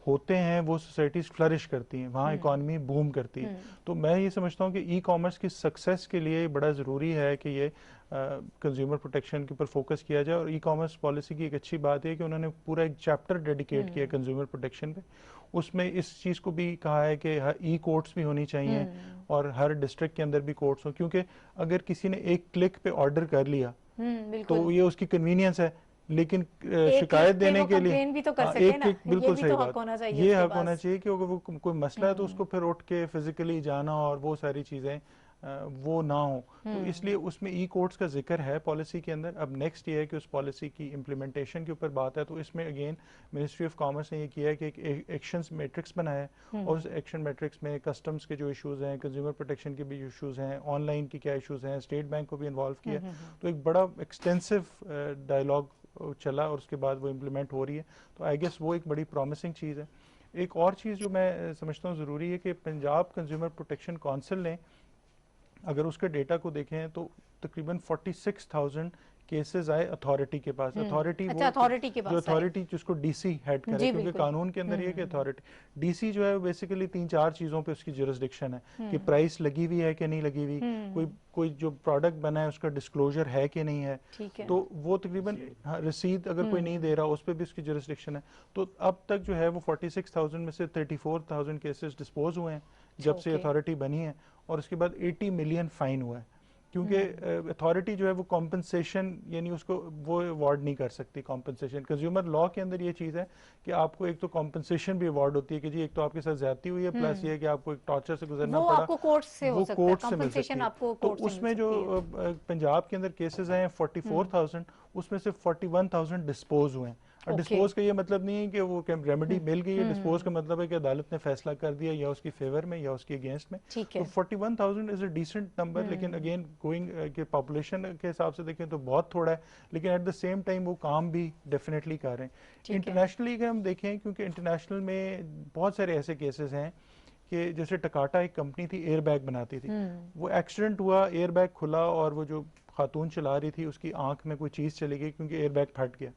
होते हैं वो सोसाइटीज फ्लरिश करती हैं, वहाँ इकॉनमी बूम करती है। तो मैं ये समझता हूँ कि ई कॉमर्स की सक्सेस के लिए बड़ा ज़रूरी है कि ये कंज्यूमर प्रोटेक्शन के ऊपर फोकस किया जाए। और ई कॉमर्स पॉलिसी की एक अच्छी बात है कि उन्होंने पूरा एक चैप्टर डेडिकेट किया कंज्यूमर प्रोटेक्शन पे। उसमें इस चीज़ को भी कहा है कि ई कोर्ट्स भी होनी चाहिए और हर डिस्ट्रिक्ट के अंदर भी कोर्ट्स हो, क्योंकि अगर किसी ने एक क्लिक पे ऑर्डर कर लिया तो ये उसकी कन्वीनियंस है, लेकिन शिकायत देने के लिए भी तो कर हाँ, सके एक ना, एक बिल्कुल सही बात, ये हक होना पास। चाहिए कि अगर वो कोई मसला है तो उसको फिर उठ के फिजिकली जाना और वो सारी चीज़ें वो ना हो। तो इसलिए उसमें ई कोर्ट्स का जिक्र है पॉलिसी के अंदर। अब नेक्स्ट ये है कि उस पॉलिसी की इम्प्लीमेंटेशन के ऊपर बात है, तो इसमें अगेन मिनिस्ट्री ऑफ कॉमर्स ने ये किया है कि एक एक्शन मैट्रिक्स बनाया है और उस एक्शन मैट्रिक्स में कस्टम्स के जो इश्यूज हैं, कंज्यूमर प्रोटेक्शन के भी इश्यूज हैं, ऑनलाइन की क्या इश्यूज हैं, स्टेट बैंक को भी इन्वॉल्व किया। तो एक बड़ा एक्सटेंसिव डायलॉग चला और उसके बाद वो इम्प्लीमेंट हो रही है। तो आई गेस वो एक बड़ी प्रॉमिसिंग चीज़ है। एक और चीज़ जो मैं समझता हूँ ज़रूरी है कि पंजाब कंज्यूमर प्रोटेक्शन काउंसिल ने, अगर उसके डेटा को देखें तो तकरीबन 46,000 केसेस आए अथॉरिटी के पास। अथॉरिटी अच्छा, अथॉरिटी के पास जो अथॉरिटी जिसको डीसी हेड करे, क्योंकि कानून के अंदर ये कि अथॉरिटी डीसी जो है बेसिकली 3-4 चीज़ों पे उसकी जुरिस्डिक्शन है कि प्राइस लगी हुई है कि नहीं लगी हुई, कोई जो प्रोडक्ट बना है उसका डिस्क्लोजर है कि नहीं है, तो वो तकरीबन रसीद अगर कोई नहीं दे रहा उस पर भी उसकी जुरिस्डिक्शन है। तो अब तक जो है वो 46,000 में से 34,000 केसेस डिस्पोज हुए हैं जब से अथॉरिटी बनी है, और उसके बाद 80 मिलियन फाइन हुआ है, क्योंकि अथॉरिटी जो है वो कॉम्पनसेशन यानी उसको वो अवार्ड नहीं कर सकती। कॉम्पनसेशन कंज्यूमर लॉ के अंदर ये चीज़ है कि आपको एक तो कॉम्पनसेशन भी अवार्ड होती है कि जी एक तो आपके साथ ज्यादती हुई है, प्लस ये है कि आपको एक टॉर्चर से गुजरना पड़ा, आपको कोर्ट से वो कोर्ट से मिल सकती है। तो उसमें जो पंजाब के अंदर केसेस हैं 44,000, उसमें से 41,000 डिस्पोज हुए हैं। डिस्पोज का ये मतलब नहीं है कि वो रेमेडी मिल गई है, डिस्पोज का मतलब है कि अदालत ने फैसला कर दिया या उसकी फेवर में या उसके अगेंस्ट में। तो 41,000 इज अ डिसेंट नंबर, लेकिन अगेन गोइंग के पॉपुलेशन के हिसाब से देखें तो बहुत थोड़ा है, लेकिन एट द सेम टाइम वो काम भी डेफिनेटली कर रहे हैं। इंटरनेशनली अगर हम देखें, क्योंकि इंटरनेशनल में बहुत सारे ऐसे केसेस हैं कि जैसे टकाटा एक कंपनी थी, एयर बैग बनाती थी, वो एक्सीडेंट हुआ, एयर बैग खुला और वो जो खातून चला रही थी उसकी आंख में कोई चीज चली गई क्योंकि एयर बैग फट गया।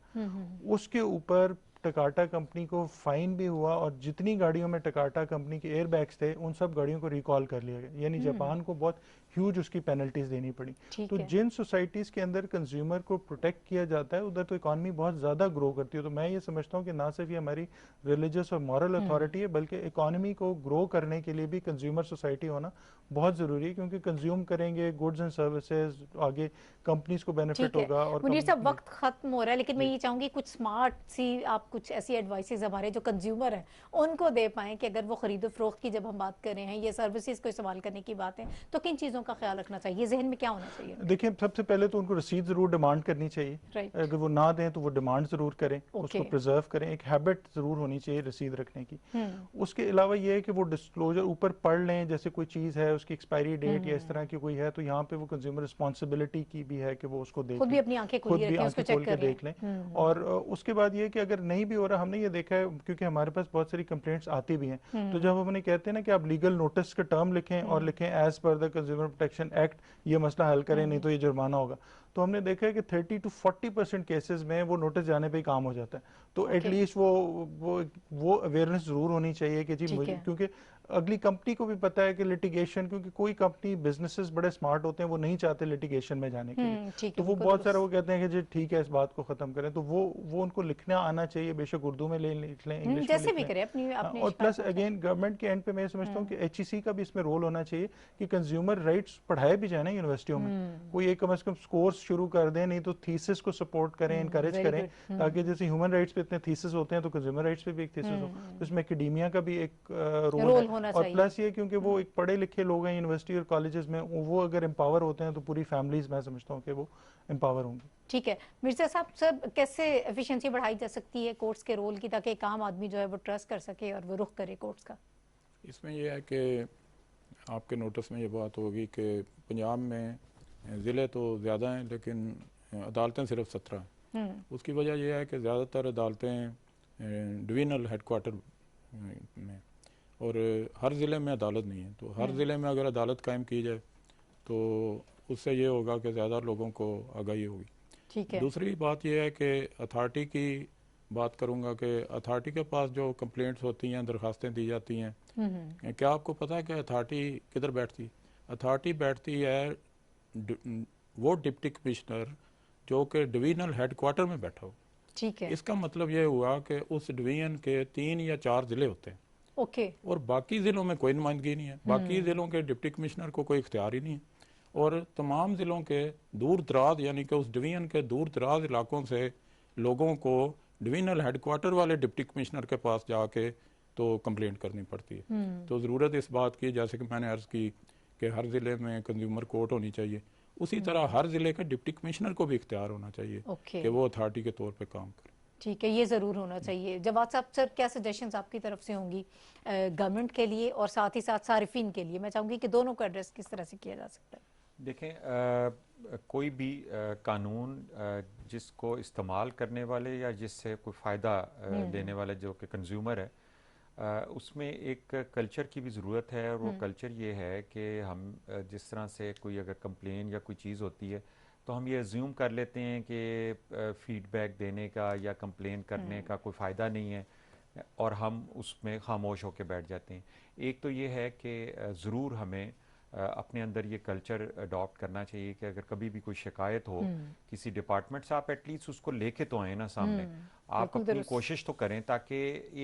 उसके ऊपर टकाटा कंपनी को फाइन भी हुआ और जितनी गाड़ियों में टकाटा कंपनी के एयर बैग्स थे उन सब गाड़ियों को रिकॉल कर लिया गया, यानी जापान को बहुत ह्यूज उसकी पेनल्टीज देनी पड़ी। तो जिन सोसाइटीज के अंदर कंज्यूमर को प्रोटेक्ट किया जाता है उधर तो इकॉनमी बहुत ज्यादा ग्रो करती है। तो मैं ये समझता हूँ कि ना सिर्फ ये हमारी रिलीजियस और मॉरल अथॉरिटी है, बल्कि इकॉनमी को ग्रो करने के लिए भी कंज्यूमर सोसाइटी होना बहुत जरूरी है, क्योंकि कंज्यूम करेंगे गुड्स एंड सर्विसेज, आगे कंपनीज को बेनिफिट होगा। और मुनीर साहब वक्त खत्म हो रहा है, लेकिन मैं ये चाहूंगी कुछ स्मार्ट सी आप कुछ ऐसी एडवाइसेस हमारे जो कंज्यूमर हैं उनको दे पाएं कि अगर वो खरीदो फरोख्त की जब हम बात कर रहे हैं, ये सर्विसेज को इस्तेमाल करने की बात है, तो किन चीजों का ख्याल रखना चाहिए, जहन में क्या होना चाहिए? देखिए, सबसे पहले तो उनको रसीद जरूर डिमांड करनी चाहिए। अगर वो ना दें तो वो डिमांड जरूर करें, उसको प्रिजर्व करें, एक हैबिट जरूर होनी चाहिए रसीद रखने की। उसके अलावा ये है कि वो डिस्क्लोजर ऊपर पढ़ लें, जैसे कोई चीज है उसकी एक्सपायरी डेट या इस तरह की कोई है, तो यहाँ पे वो कंज्यूमर रिस्पॉन्सिबिलिटी की भी है कि वो उसको देख, खुद भी अपनी आंखें खोल के देख लें। और उसके बाद ये कि अगर नहीं भी हो रहा, हमने ये देखा है क्योंकि हमारे पास बहुत सारी कंप्लेंट्स आती भी हैं, तो जब हम उन्हें कहते हैं ना कि आप लीगल नोटिस का टर्म लिखें और लिखें as per the consumer protection act, ये मसला हल करें नहीं तो ये जुर्माना होगा, तो हमने देखा है कि 30 to 40% केसेस में वो नोटिस जाने पे ही काम हो जाता है। तो एटलीस्ट वो अवेयरनेस जरूर होनी चाहिए कि जी मुझे, क्योंकि अगली कंपनी को भी पता है कि लिटिगेशन, क्योंकि कोई कंपनी बिजनेसेस बड़े स्मार्ट होते हैं, वो नहीं चाहते लिटिगेशन में जाने के लिए, तो वो बहुत सारा वो कहते हैं कि जी ठीक है इस बात को खत्म करें, तो वो उनको लिखना आना चाहिए, बेशक उर्दू में लिख लें, इंग्लिश में लिख लें। और प्लस अगेन गवर्नमेंट के एंड पे मैं समझता हूँ कि HEC का भी इसमें रोल होना चाहिए कि कंज्यूमर राइट्स पढ़ाए भी जाए ना यूनिवर्सिटियों में, कोई एक कम से कम कोर्स शुरू कर दें, नहीं तो थीसिस को सपोर्ट करें, इनकरेज करें, ताकि जैसे ह्यूमन राइट्स पे इतने थीसिस होते हैं तो कंज्यूमर राइट्स पे भी एक थीसिस हो, तो इसमें एकेडेमिया का भी एक रोल है। और प्लस ये क्योंकि वो एक पढ़े लिखे लोग हैं यूनिवर्सिटी और कॉलेजेस में, वो अगर एम्पावर होते हैं तो पूरी फैमिलीज, मैं समझता हूँ कि वो एम्पावर होंगी। ठीक है मिर्जा साहब, सब कैसे एफिशिएंसी बढ़ाई जा सकती है कोर्ट्स के रोल की, ताकि एक आम आदमी जो है वो ट्रस्ट कर सके और वो रुख करे कोर्ट्स का? इसमें यह है कि आपके नोटिस में ये बात होगी कि पंजाब में ज़िले तो ज़्यादा हैं लेकिन अदालतें सिर्फ 17 हैं। उसकी वजह यह है कि ज़्यादातर अदालतें डिवीजनल हेडक्वार्टर में, और हर ज़िले में अदालत नहीं है, तो हर ज़िले में अगर अदालत कायम की जाए तो उससे ये होगा कि ज़्यादा लोगों को आगाही होगी। ठीक है। दूसरी बात यह है कि अथॉरिटी की बात करूंगा कि अथॉरिटी के पास जो कंप्लेंट्स होती हैं, दरखास्तें दी जाती हैं, क्या आपको पता है कि अथॉरिटी किधर बैठती? अथॉरिटी बैठती है वो डिप्टी कमिश्नर जो कि डिवीजनल हेडक्वार्टर में बैठा हो। ठीक है। इसका मतलब ये हुआ कि उस डिवीजन के 3 या 4 जिले होते हैं। ओके। और बाकी ज़िलों में कोई नुमाइंदगी नहीं है, बाकी ज़िलों के डिप्टी कमिश्नर को कोई इख्तियार ही नहीं है। और तमाम ज़िलों के दूर दराज, यानी कि उस डिवीजन के दूर दराज इलाकों से लोगों को डिवीजनल हेडक्वार्टर वाले डिप्टी कमिश्नर के पास जाके तो कंप्लेंट करनी पड़ती है। तो ज़रूरत इस बात की, जैसे कि मैंने अर्ज़ की कि हर ज़िले में कंज्यूमर कोर्ट होनी चाहिए, उसी तरह हर ज़िले के डिप्टी कमिश्नर को भी इख्तियार होना चाहिए कि वो अथॉरिटी के तौर पर काम करे। ठीक है, ये ज़रूर होना चाहिए। जवाब साहब, सर क्या सजेशंस आपकी तरफ से होंगी गवर्नमेंट के लिए और साथ ही साथ सारिफिन के लिए? मैं चाहूँगी कि दोनों का एड्रेस किस तरह से किया जा सकता है। देखें, कोई भी कानून जिसको इस्तेमाल करने वाले या जिससे कोई फ़ायदा लेने वाले जो कि कंज्यूमर है, उसमें एक कल्चर की भी ज़रूरत है। और वो कल्चर ये है कि हम जिस तरह से कोई अगर कंप्लेन या कोई चीज़ होती है तो हम ये अज्यूम कर लेते हैं कि फीडबैक देने का या कंप्लेन करने का कोई फ़ायदा नहीं है और हम उसमें खामोश होकर बैठ जाते हैं। एक तो ये है कि ज़रूर हमें अपने अंदर ये कल्चर अडॉप्ट करना चाहिए कि अगर कभी भी कोई शिकायत हो किसी डिपार्टमेंट से, आप एटलीस्ट उसको लेके तो आए ना सामने। आप अपनी कोशिश तो करें ताकि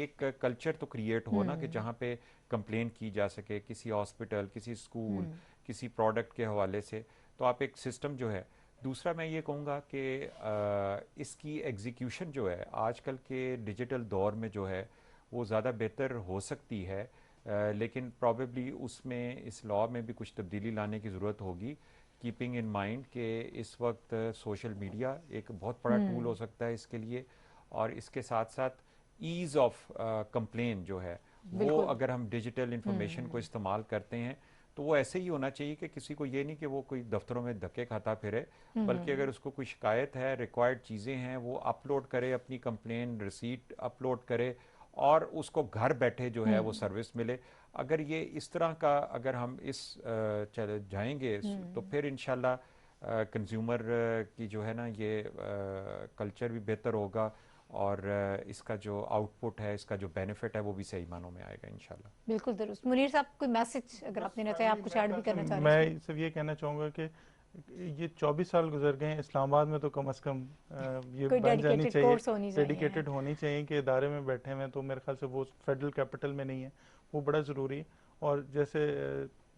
एक कल्चर तो क्रिएट हो ना कि जहाँ पे कंप्लेन की जा सके किसी हॉस्पिटल, किसी स्कूल, किसी प्रोडक्ट के हवाले से। तो आप एक सिस्टम जो है। दूसरा मैं ये कहूँगा कि इसकी एग्जीक्यूशन जो है आजकल के डिजिटल दौर में जो है वो ज़्यादा बेहतर हो सकती है, लेकिन प्रॉबेबली उसमें इस लॉ में भी कुछ तब्दीली लाने की ज़रूरत होगी, कीपिंग इन माइंड कि इस वक्त सोशल मीडिया एक बहुत बड़ा टूल हो सकता है इसके लिए। और इसके साथ साथ ईज़ ऑफ कंप्लेन जो है वो अगर हम डिजिटल इंफॉर्मेशन को इस्तेमाल करते हैं तो वो ऐसे ही होना चाहिए कि किसी को ये नहीं कि वो कोई दफ्तरों में धक्के खाता फिरे, बल्कि अगर उसको कोई शिकायत है, रिक्वायर्ड चीज़ें हैं, वो अपलोड करे, अपनी कंप्लेन रिसीट अपलोड करे और उसको घर बैठे जो है वो सर्विस मिले। अगर ये इस तरह का अगर हम इस जाएंगे तो फिर इंशाल्लाह कंज्यूमर की जो है ना ये कल्चर भी बेहतर होगा और इसका जो आउटपुट है, इसका जो बेनिफिट है वो भी सही मानों में आएगा इंशाल्लाह। बिल्कुल दुरुस्त। मुनीर साहब, कोई मैसेज अगर आप देना चाहें, आप कुछ ऐड भी करना चाह रहे हैं? मैं सिर्फ ये कहना चाहूँगा कि ये 24 साल गुजर गए हैं, इस्लामाबाद में तो कम से कम ये बन जानी चाहिए, डेडिकेटेड होनी चाहिए कि इदारे में बैठे हुए हैं। तो मेरे ख्याल से वो फेडरल कैपिटल में नहीं है, वो बड़ा ज़रूरी है। और जैसे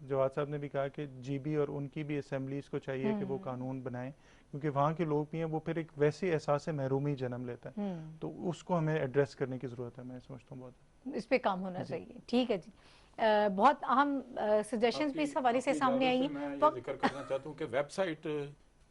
जवाद साहब ने भी कहा कि जीबी और उनकी भी असेंबलीज को चाहिए कि वो कानून बनाएं, क्योंकि वहाँ के लोग भी हैं, वो फिर एक वैसे एहसास से महरूमी जन्म लेता है। तो उसको हमें एड्रेस करने की ज़रूरत है, मैं समझता हूँ बहुत इस पे काम होना चाहिए। ठीक है जी, बहुत अहम सजेशंस भी इस हवाले से सामने आई हैं। मैं ये जिक्र करना चाहता हूँ कि website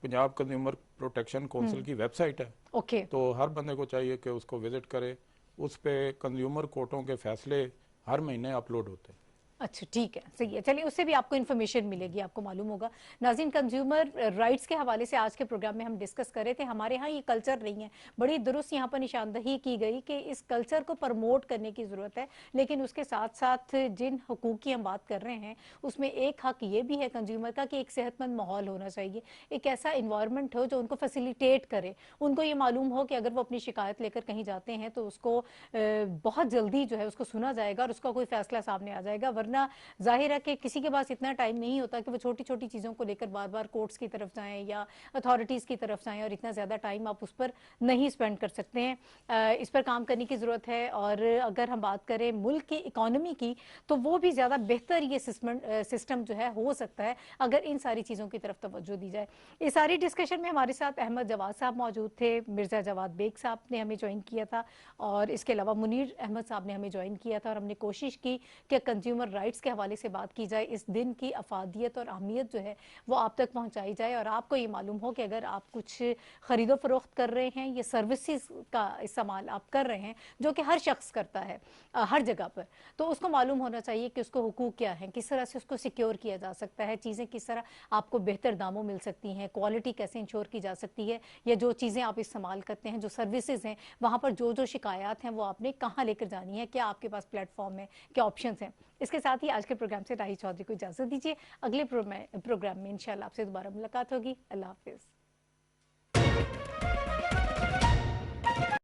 Punjab consumer protection council की वेबसाइट है। ओके। तो हर बंदे को चाहिए कि उसको विजिट करे, उस पे कंज्यूमर कोर्टों के फैसले हर महीने अपलोड होते हैं। अच्छा, ठीक है, सही है। चलिए, उससे भी आपको इन्फॉर्मेशन मिलेगी, आपको मालूम होगा। नाज़रीन, कंज्यूमर राइट्स के हवाले से आज के प्रोग्राम में हम डिस्कस कर रहे थे। हमारे यहाँ ये कल्चर नहीं है, बड़ी दुरुस्त यहाँ पर निशानदही की गई कि इस कल्चर को प्रमोट करने की ज़रूरत है, लेकिन उसके साथ साथ जिन हकूक़ की हम बात कर रहे हैं उसमें एक हक ये भी है कंज्यूमर का कि एक सेहतमंद माहौल होना चाहिए, एक ऐसा इन्वायरमेंट हो जो उनको फैसिलिटेट करे, उनको ये मालूम हो कि अगर वो अपनी शिकायत लेकर कहीं जाते हैं तो उसको बहुत जल्दी जो है उसको सुना जाएगा और उसका कोई फैसला सामने आ जाएगा। वरना जाहिर है कि किसी के पास इतना टाइम नहीं होता कि वो छोटी छोटी चीज़ों को लेकर बार बार कोर्ट्स की तरफ जाएं या अथॉरिटीज़ की तरफ जाएं, और इतना ज़्यादा टाइम आप उस पर नहीं स्पेंड कर सकते हैं। इस पर काम करने की ज़रूरत है। और अगर हम बात करें मुल्क की इकॉनमी की, तो वो भी ज़्यादा बेहतर ये सिस्टम जो है हो सकता है अगर इन सारी चीज़ों की तरफ तवज्जो दी जाए। इस सारी डिस्कशन में हमारे साथ अहमद जवाद साहब मौजूद थे, मिर्ज़ा जवाद बेग साहब ने हमें ज्वाइन किया था, और इसके अलावा मुनीर अहमद साहब ने हमें ज्वाइन किया था। और हमने कोशिश की कि कंज्यूमर राइट्स के हवाले से बात की जाए, इस दिन की अफादियत और अहमियत जो है वो आप तक पहुंचाई जाए, और आपको ये मालूम हो कि अगर आप कुछ ख़रीदो फरोख्त कर रहे हैं, ये सर्विसेज का इस्तेमाल आप कर रहे हैं जो कि हर शख्स करता है हर जगह पर, तो उसको मालूम होना चाहिए कि उसको हुकूक क्या है, किस तरह से उसको सिक्योर किया जा सकता है, चीज़ें किस तरह आपको बेहतर दामों मिल सकती हैं, क्वालिटी कैसे इंश्योर की जा सकती है, या जो चीज़ें आप इस्तेमाल करते हैं, जो सर्विसेज हैं, वहाँ पर जो जो शिकायत हैं वो आपने कहाँ लेकर जानी है, क्या आपके पास प्लेटफॉर्म है, क्या ऑप्शंस हैं। इसके साथ ही आज के प्रोग्राम से राही चौधरी को इजाज़त दीजिए। अगले प्रोग्राम में इंशाल्लाह आपसे दोबारा मुलाकात होगी। अल्लाह हाफिज़।